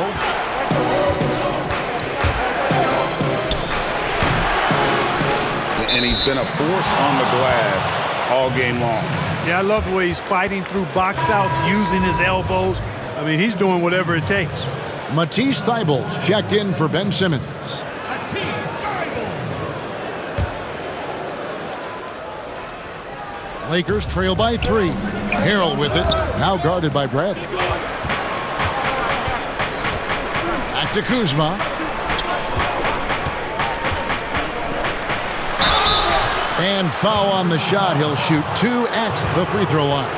And he's been a force on the glass all game long. Yeah, I love the way he's fighting through box outs, using his elbows. I mean, he's doing whatever it takes. Matisse Thybulle checked in for Ben Simmons. Lakers trail by 3. Harrell with it, now guarded by Bradley. Back to Kuzma. And foul on the shot. He'll shoot 2 at the free throw line.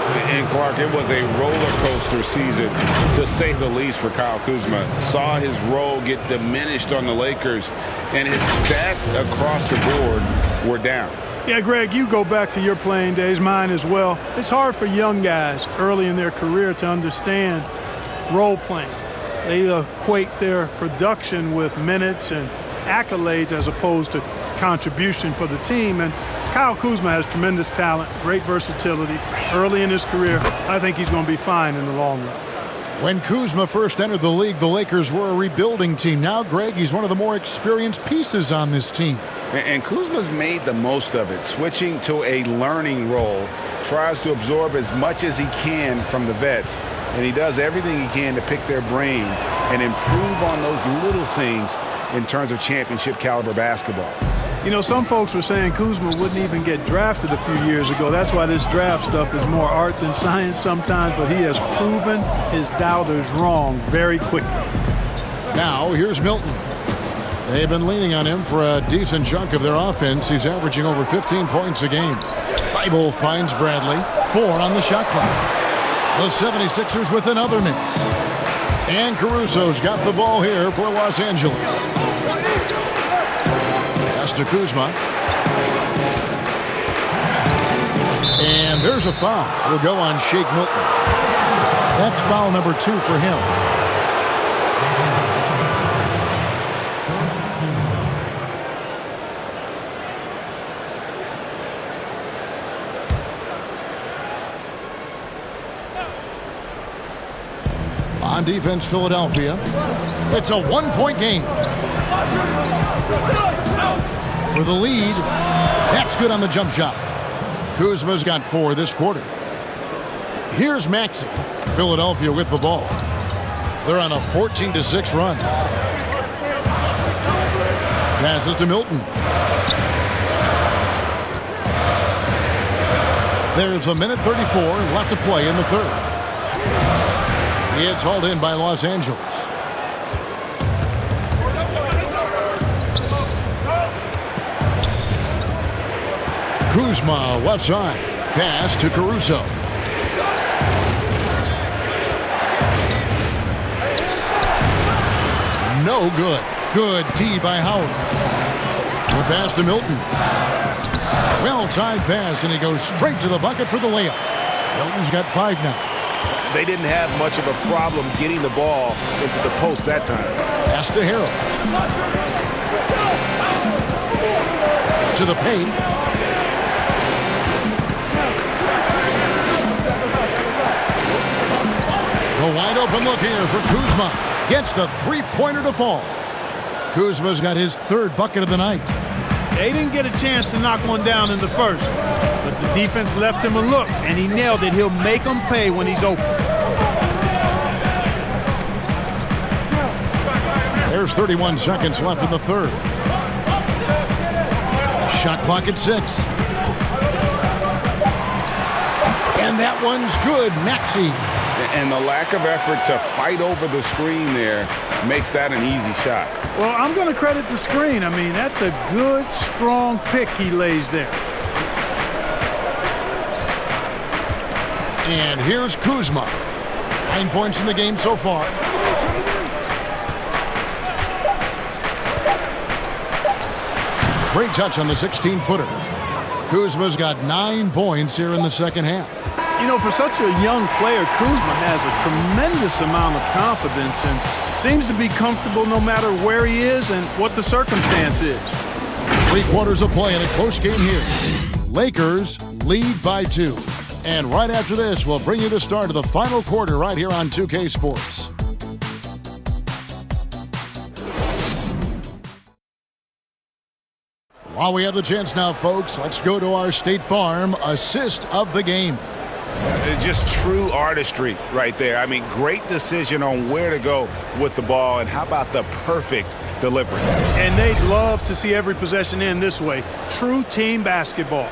And Clark, it was a roller coaster season, to say the least, for Kyle Kuzma. Saw his role get diminished on the Lakers, and his stats across the board were down. Yeah, Greg, you go back to your playing days, mine as well. It's hard for young guys early in their career to understand role playing. They equate their production with minutes and accolades as opposed to contribution for the team. And Kyle Kuzma has tremendous talent, great versatility. Early in his career, I think he's going to be fine in the long run. When Kuzma first entered the league, the Lakers were a rebuilding team. Now, Greg, he's one of the more experienced pieces on this team. And Kuzma's made the most of it, switching to a learning role, tries to absorb as much as he can from the vets, and he does everything he can to pick their brain and improve on those little things in terms of championship caliber basketball. You know, some folks were saying Kuzma wouldn't even get drafted a few years ago. That's why this draft stuff is more art than science sometimes, but he has proven his doubters wrong very quickly. Now, here's Milton. They've been leaning on him for a decent chunk of their offense. He's averaging over 15 points a game. Thybulle finds Bradley. 4 on the shot clock. The 76ers with another miss. And Caruso's got the ball here for Los Angeles. Pass to Kuzma. And there's a foul. It'll go on Shake Milton. That's foul number 2 for him. On defense, Philadelphia. It's a 1-point game. For the lead, that's good on the jump shot. Kuzma's got 4 this quarter. Here's Maxey. Philadelphia with the ball. They're on a 14-6 run. Passes to Milton. There's a minute 34 left to play in the third. It's hauled in by Los Angeles. Kuzma left side. Pass to Caruso. No good. Good D by Howard. The pass to Milton. Well-timed pass, and he goes straight to the bucket for the layup. Milton's got 5 now. They didn't have much of a problem getting the ball into the post that time. Pass to Harrell. To the paint. The wide open look here for Kuzma. Gets the 3-pointer to fall. Kuzma's got his 3rd bucket of the night. They didn't get a chance to knock one down in the first, but the defense left him a look, and he nailed it. He'll make them pay when he's open. There's 31 seconds left in the third. Shot clock at 6. And that one's good. Maxey. And the lack of effort to fight over the screen there makes that an easy shot. Well, I'm going to credit the screen. I mean, that's a good, strong pick he lays there. And here's Kuzma. 9 points in the game so far. Great touch on the 16-footer. Kuzma's got 9 points here in the second half. You know, for such a young player, Kuzma has a tremendous amount of confidence and seems to be comfortable no matter where he is and what the circumstance is. 3 quarters of play in a close game here. Lakers lead by 2. And right after this, we'll bring you the start of the final quarter right here on 2K Sports. While we have the chance now, folks, let's go to our State Farm assist of the game. Just true artistry right there. I mean, great decision on where to go with the ball, and how about the perfect delivery? And they'd love to see every possession end this way. True team basketball.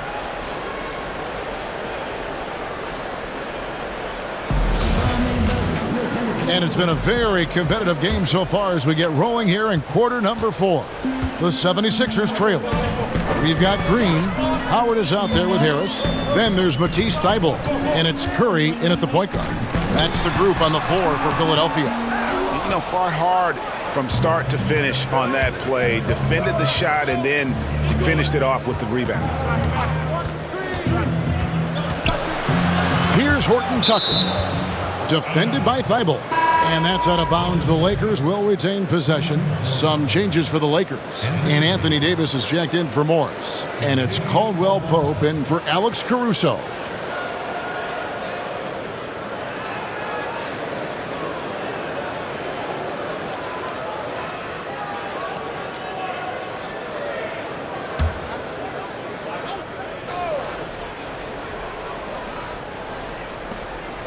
And it's been a very competitive game so far as we get rolling here in quarter number 4. The 76ers trailing. We've got Green. Howard is out there with Harris. Then there's Matisse Thybulle. And it's Curry in at the point guard. That's the group on the floor for Philadelphia. You know, fought hard from start to finish on that play. Defended the shot and then finished it off with the rebound. Here's Horton Tucker. Defended by Thybulle. And that's out of bounds. The Lakers will retain possession. Some changes for the Lakers. And Anthony Davis is checked in for Morris. And it's Caldwell Pope in for Alex Caruso.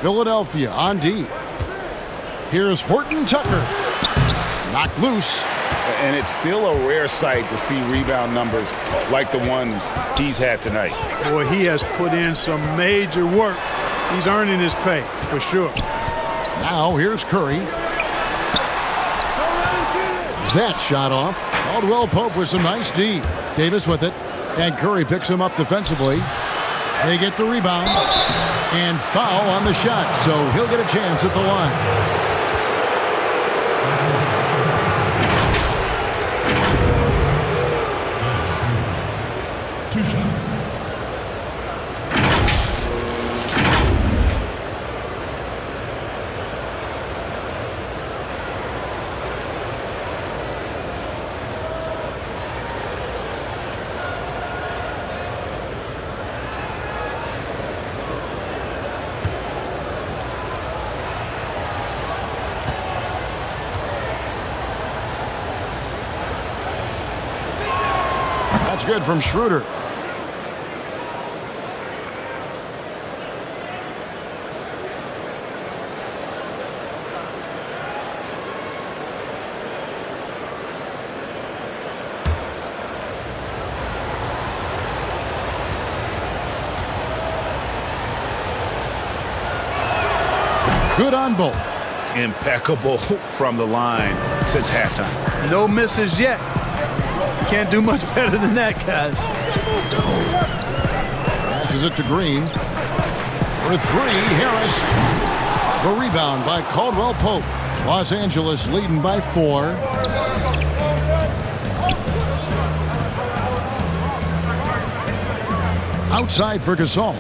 Philadelphia on D. Here's Horton Tucker. Knocked loose. And it's still a rare sight to see rebound numbers like the ones he's had tonight. Boy, he has put in some major work. He's earning his pay, for sure. Now here's Curry. That shot off. Caldwell Pope with some nice D. Davis with it. And Curry picks him up defensively. They get the rebound. And foul on the shot, so he'll get a chance at the line. That's good from Schroeder. Good on both. Impeccable from the line since halftime. No misses yet. Can't do much better than that, guys. Passes it to Green. For 3, Harris. The rebound by Caldwell Pope. Los Angeles leading by 4. Outside for Gasol.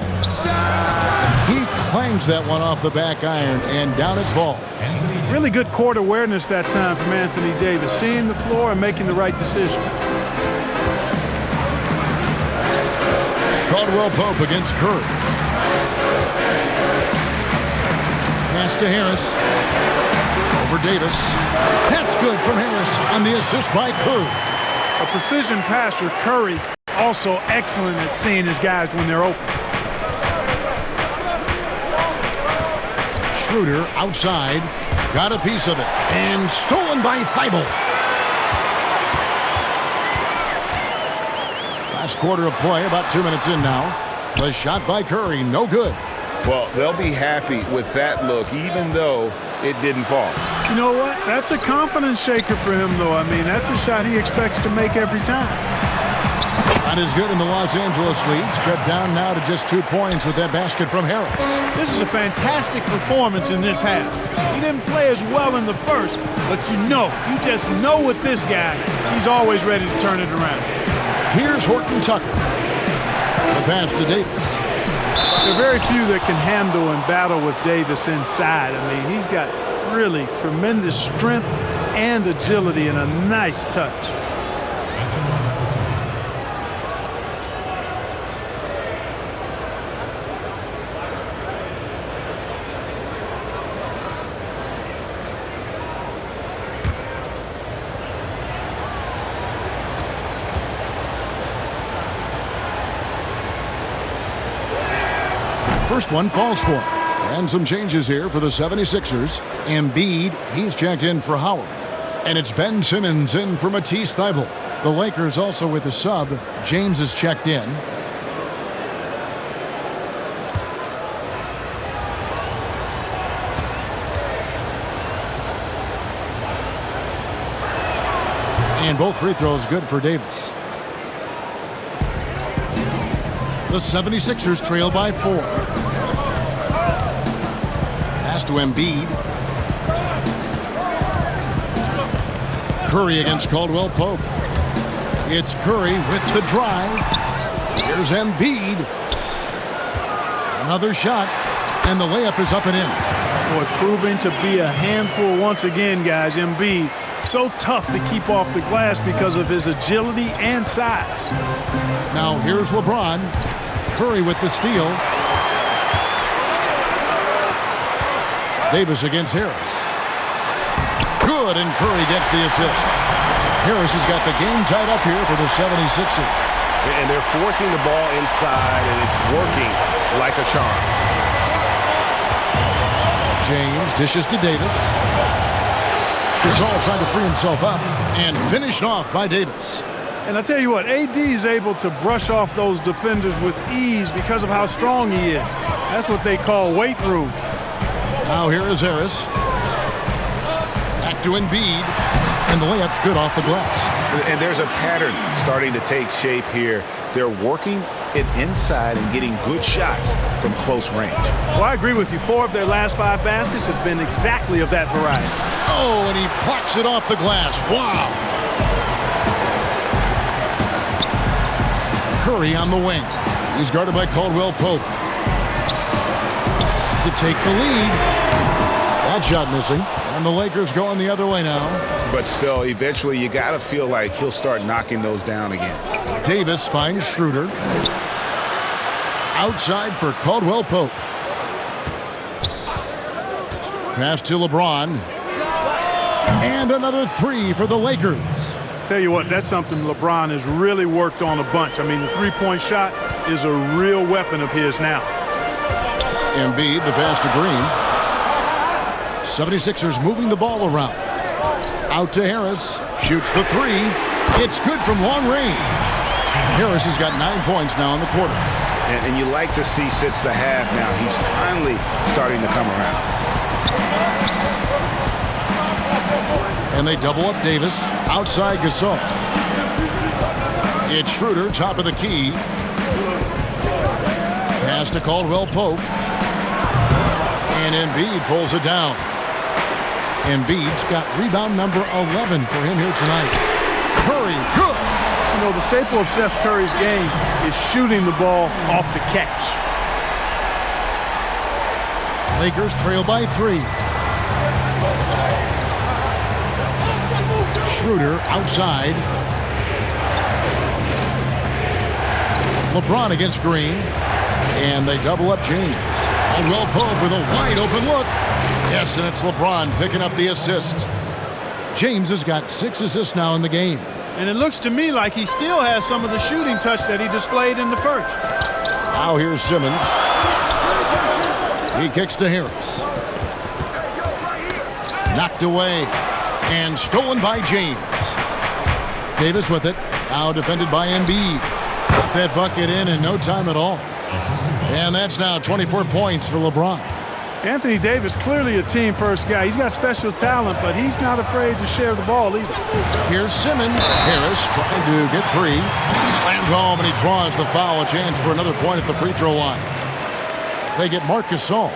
He clangs that one off the back iron, and down it falls. Really good court awareness that time from Anthony Davis, seeing the floor and making the right decision. Caldwell Pope against Curry. Pass to Harris. Over Davis. That's good from Harris on the assist by Curry. A precision passer, Curry, also excellent at seeing his guys when they're open. Schroeder outside. Got a piece of it. And stolen by Thibault. Last quarter of play, about 2 minutes in now. The shot by Curry, no good. Well, they'll be happy with that look, even though it didn't fall. You know what? That's a confidence shaker for him, though. I mean, that's a shot he expects to make every time. Not as good in the Los Angeles lead. Cut down now to just 2 points with that basket from Harris. This is a fantastic performance in this half. He didn't play as well in the first, but you just know with this guy, he's always ready to turn it around. Here's Horton Tucker. The pass to Davis. There are very few that can handle and battle with Davis inside. I mean, he's got really tremendous strength and agility and a nice touch. First one falls for him. And some changes here for the 76ers. Embiid, he's checked in for Howard. And it's Ben Simmons in for Matisse Thybulle. The Lakers also with a sub. James is checked in. And both free throws good for Davis. The 76ers trail by 4. Pass to Embiid. Curry against Caldwell Pope. It's Curry with the drive. Here's Embiid. Another shot, and the layup is up and in. Boy, proving to be a handful once again, guys. Embiid, so tough to keep off the glass because of his agility and size. Now here's LeBron. Curry with the steal. Davis against Harris. Good, and Curry gets the assist. Harris has got the game tied up here for the 76ers. And they're forcing the ball inside, and it's working like a charm. James dishes to Davis. Gasol trying to free himself up and finished off by Davis. And I tell you what, AD is able to brush off those defenders with ease because of how strong he is. That's what they call weight room. Now here is Harris. Back to Embiid. And the layup's good off the glass. And there's a pattern starting to take shape here. They're working it inside and getting good shots from close range. Well, I agree with you. 4 of their last 5 baskets have been exactly of that variety. Oh, and he plucks it off the glass. Wow. Curry on the wing. He's guarded by Caldwell Pope. To take the lead. That shot missing. And the Lakers going the other way now. But still, eventually you got to feel like he'll start knocking those down again. Davis finds Schroeder. Outside for Caldwell Pope. Pass to LeBron. And another 3 for the Lakers. Tell you what, that's something LeBron has really worked on a bunch. I mean, the three-point shot is a real weapon of his now. Embiid, the pass to Green. 76ers moving the ball around. Out to Harris. Shoots the 3. It's good from long range. Harris has got 9 points now in the quarter. And you like to see since the half now, he's finally starting to come around. And they double up Davis. Outside Gasol. It's Schroeder, top of the key. Pass to Caldwell Pope. And Embiid pulls it down. Embiid's got rebound number 11 for him here tonight. Curry, good. You know, the staple of Seth Curry's game is shooting the ball off the catch. Lakers trail by 3. Schroeder outside. LeBron against Green. And they double up James. Caldwell Pope with a wide open look. Yes, and it's LeBron picking up the assist. James has got 6 assists now in the game. And it looks to me like he still has some of the shooting touch that he displayed in the first. Now here's Simmons. He kicks to Harris. Knocked away and stolen by James. Davis with it. Now defended by Embiid. Got that bucket in no time at all. And that's now 24 points for LeBron. Anthony Davis, clearly a team-first guy. He's got special talent, but he's not afraid to share the ball either. Here's Simmons. Harris trying to get free. Slammed home, and he draws the foul. A chance for another point at the free throw line. They get Marc Gasol.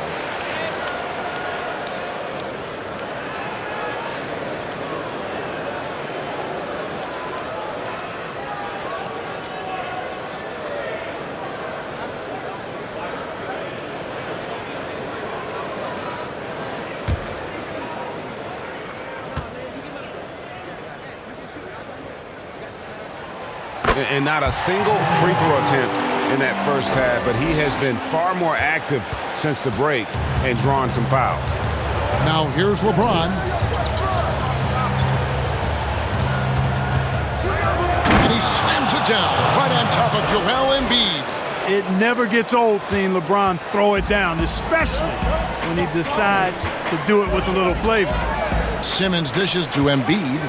And not a single free throw attempt in that first half, but he has been far more active since the break and drawn some fouls. Now here's LeBron. And he slams it down right on top of Joel Embiid. It never gets old seeing LeBron throw it down, especially when he decides to do it with a little flavor. Simmons dishes to Embiid.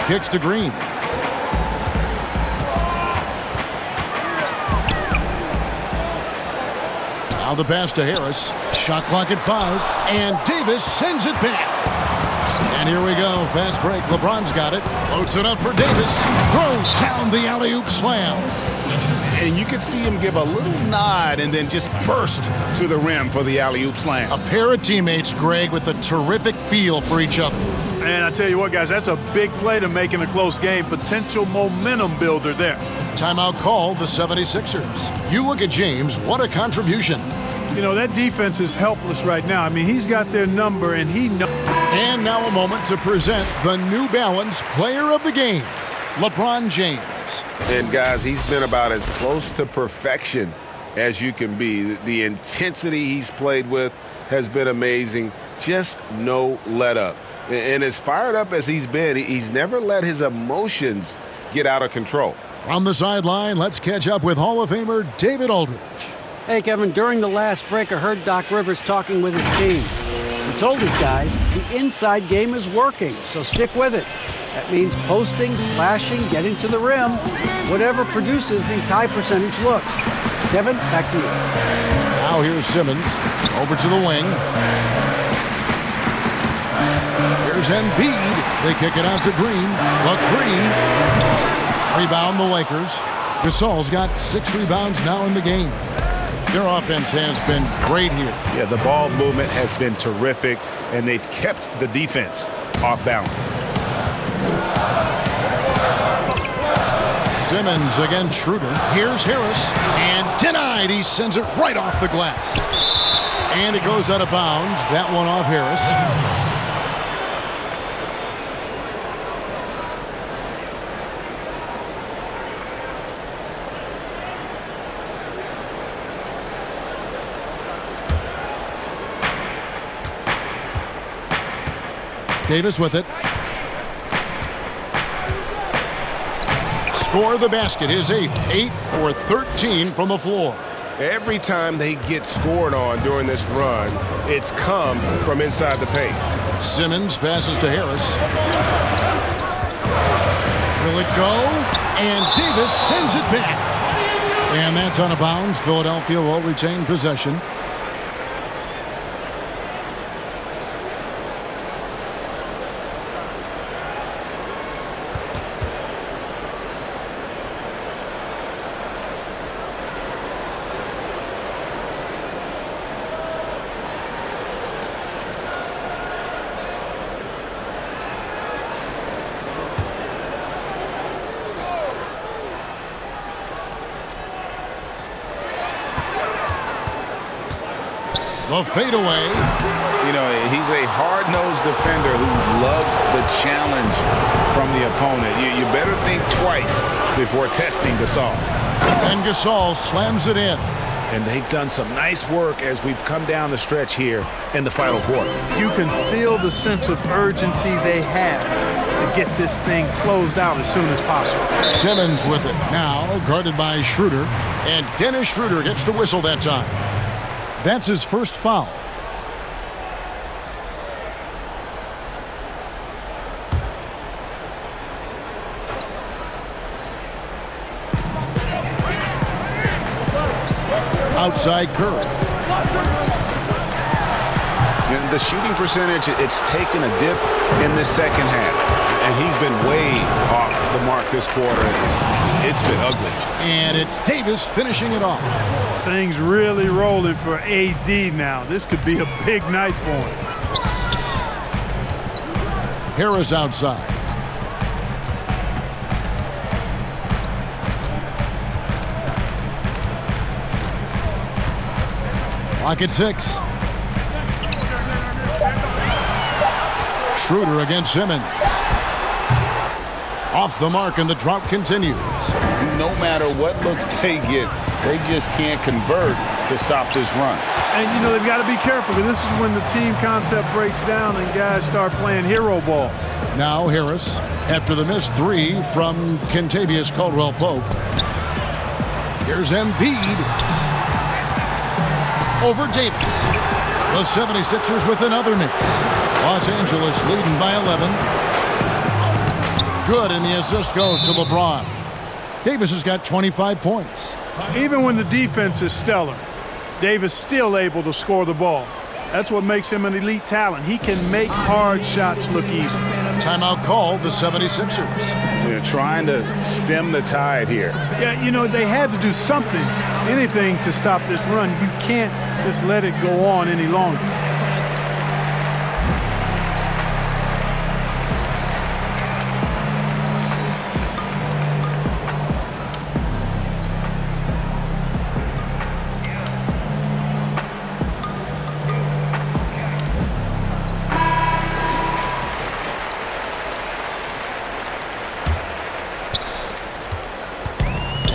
Kicks to Green. Now the pass to Harris. Shot clock at 5. And Davis sends it back. And here we go. Fast break. LeBron's got it. Loads it up for Davis. Throws down the alley-oop slam. And you can see him give a little nod and then just burst to the rim for the alley-oop slam. A pair of teammates, Greg, with a terrific feel for each other. And I tell you what, guys, that's a big play to make in a close game. Potential momentum builder there. Timeout called the 76ers. You look at James, what a contribution. You know, that defense is helpless right now. I mean, he's got their number, and he knows. And now a moment to present the New Balance Player of the Game, LeBron James. And, guys, he's been about as close to perfection as you can be. The intensity he's played with has been amazing. Just no let-up. And as fired up as he's been, he's never let his emotions get out of control. From the sideline, let's catch up with Hall of Famer David Aldridge. Hey, Kevin, during the last break, I heard Doc Rivers talking with his team. He told his guys the inside game is working, so stick with it. That means posting, slashing, getting to the rim, whatever produces these high-percentage looks. Kevin, back to you. Now here's Simmons over to the wing. Here's Embiid. They kick it out to Green. The three. Rebound the Lakers. Gasol's got 6 rebounds now in the game. Their offense has been great here. Yeah, the ball movement has been terrific, and they've kept the defense off balance. Simmons against Schroeder. Here's Harris. And denied. He sends it right off the glass. And it goes out of bounds. That one off Harris. Davis with it. Score the basket, his 8th. 8 for 13 from the floor. Every time they get scored on during this run, it's come from inside the paint. Simmons passes to Harris. Will it go? And Davis sends it back. And that's out of bounds. Philadelphia will retain possession. The fadeaway. You know, he's a hard-nosed defender who loves the challenge from the opponent. You better think twice before testing Gasol. And Gasol slams it in. And they've done some nice work as we've come down the stretch here in the final quarter. You can feel the sense of urgency they have to get this thing closed out as soon as possible. Simmons with it now, guarded by Schroeder. And Dennis Schroeder gets the whistle that time. That's his first foul. Outside Curry. And the shooting percentage, it's taken a dip in this second half. And he's been way off the mark this quarter. It's been ugly. And it's Davis finishing it off. Things really rolling for AD now. This could be a big night for him. Harris outside. Clock at 6. Schroeder against Simmons. Off the mark, and the drought continues. No matter what looks they get, they just can't convert to stop this run. And, you know, they've got to be careful, because this is when the team concept breaks down and guys start playing hero ball. Now Harris, after the missed 3 from Kentavious Caldwell-Pope. Here's Embiid. Over Davis. The 76ers with another miss. Los Angeles leading by 11. Good, and the assist goes to LeBron. Davis has got 25 points. Even when the defense is stellar, Davis still able to score the ball. That's what makes him an elite talent. He can make hard shots look easy. Timeout called the 76ers. They're trying to stem the tide here. Yeah, you know, they had to do something, anything to stop this run. You can't just let it go on any longer.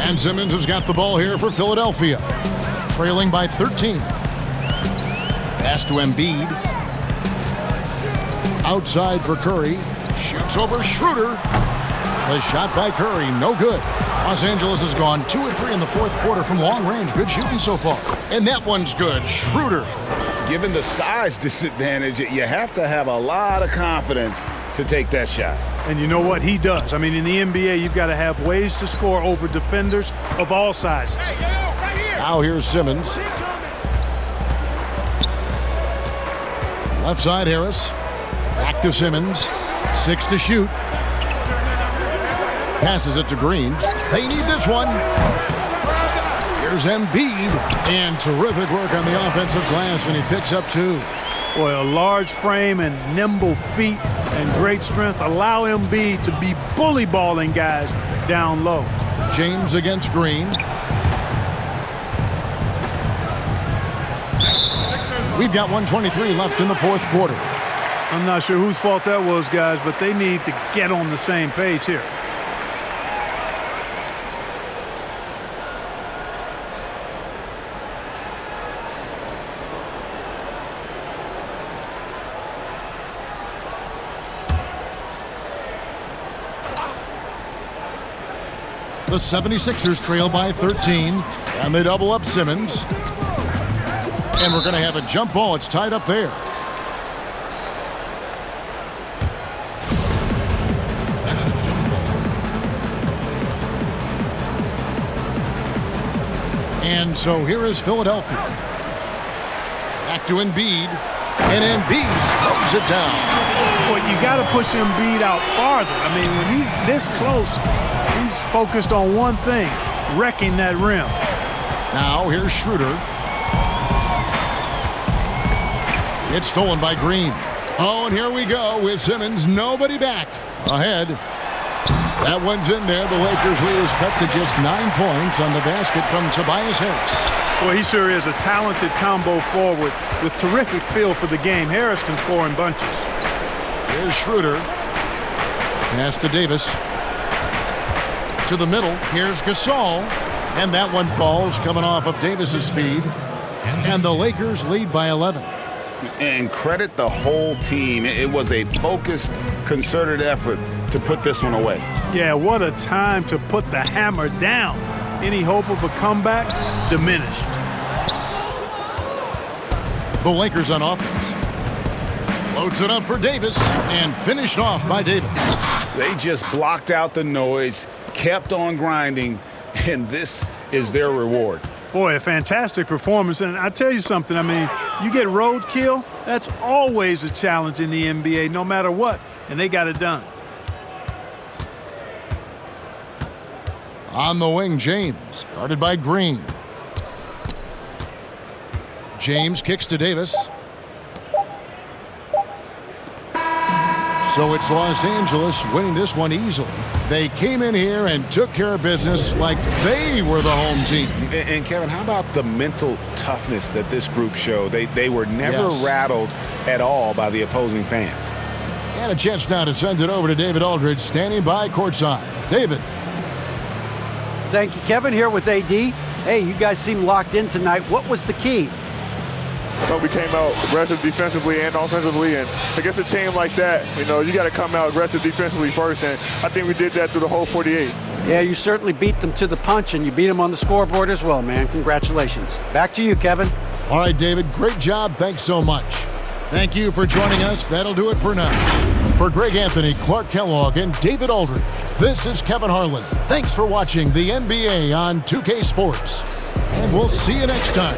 And Simmons has got the ball here for Philadelphia. Trailing by 13. Pass to Embiid. Outside for Curry. Shoots over Schroeder. The shot by Curry, no good. Los Angeles has gone 2 of 3 in the fourth quarter from long range. Good shooting so far. And that one's good. Schroeder. Given the size disadvantage, you have to have a lot of confidence to take that shot. And you know what? He does. I mean, in the NBA, you've got to have ways to score over defenders of all sizes. Now here's Simmons. Left side, Harris. Back to Simmons. 6 to shoot. Passes it to Green. They need this one. Here's Embiid. And terrific work on the offensive glass, and he picks up 2. Boy, a large frame and nimble feet and great strength allow Embiid to be bully balling guys down low. James against Green. We've got 1:23 left in the fourth quarter. I'm not sure whose fault that was, guys, but they need to get on the same page here. The 76ers trail by 13, and they double up Simmons. And we're going to have a jump ball. It's tied up there. And so here is Philadelphia. Back to Embiid. And Embiid throws it down. Boy, you got to push Embiid out farther. I mean, when he's this close, he's focused on one thing, wrecking that rim. Now here's Schroeder. It's stolen by Green. Oh, and here we go with Simmons. Nobody back. Ahead. That one's in there. The Lakers lead is cut to just 9 points on the basket from Tobias Harris. Well, he sure is a talented combo forward with terrific feel for the game. Harris can score in bunches. Here's Schroeder. Pass to Davis. To the middle. Here's Gasol. And that one falls coming off of Davis's speed. And the Lakers lead by 11. And credit the whole team. It was a focused, concerted effort to put this one away. Yeah, what a time to put the hammer down. Any hope of a comeback diminished. The Lakers on offense. Loads it up for Davis and finished off by Davis. They just blocked out the noise, kept on grinding, and this is their reward. Boy, a fantastic performance. And I tell you something, I mean, you get roadkill, that's always a challenge in the NBA, no matter what. And they got it done. On the wing, James, guarded by Green. James kicks to Davis. So it's Los Angeles winning this one easily. They came in here and took care of business like they were the home team. And Kevin, how about the mental toughness that this group showed? They were never rattled at all by the opposing fans. And a chance now to send it over to David Aldridge, standing by courtside. David. Thank you, Kevin. Here with AD. Hey, you guys seem locked in tonight. What was the key? Well, we came out aggressive defensively and offensively, and against a team like that, you got to come out aggressive defensively first, and I think we did that through the whole 48. Yeah, you certainly beat them to the punch, and you beat them on the scoreboard as well, man. Congratulations. Back to you, Kevin. All right, David, great job. Thanks so much. Thank you for joining us. That'll do it for now. For Greg Anthony, Clark Kellogg, and David Aldridge, this is Kevin Harlan. Thanks for watching the NBA on 2K Sports, and we'll see you next time.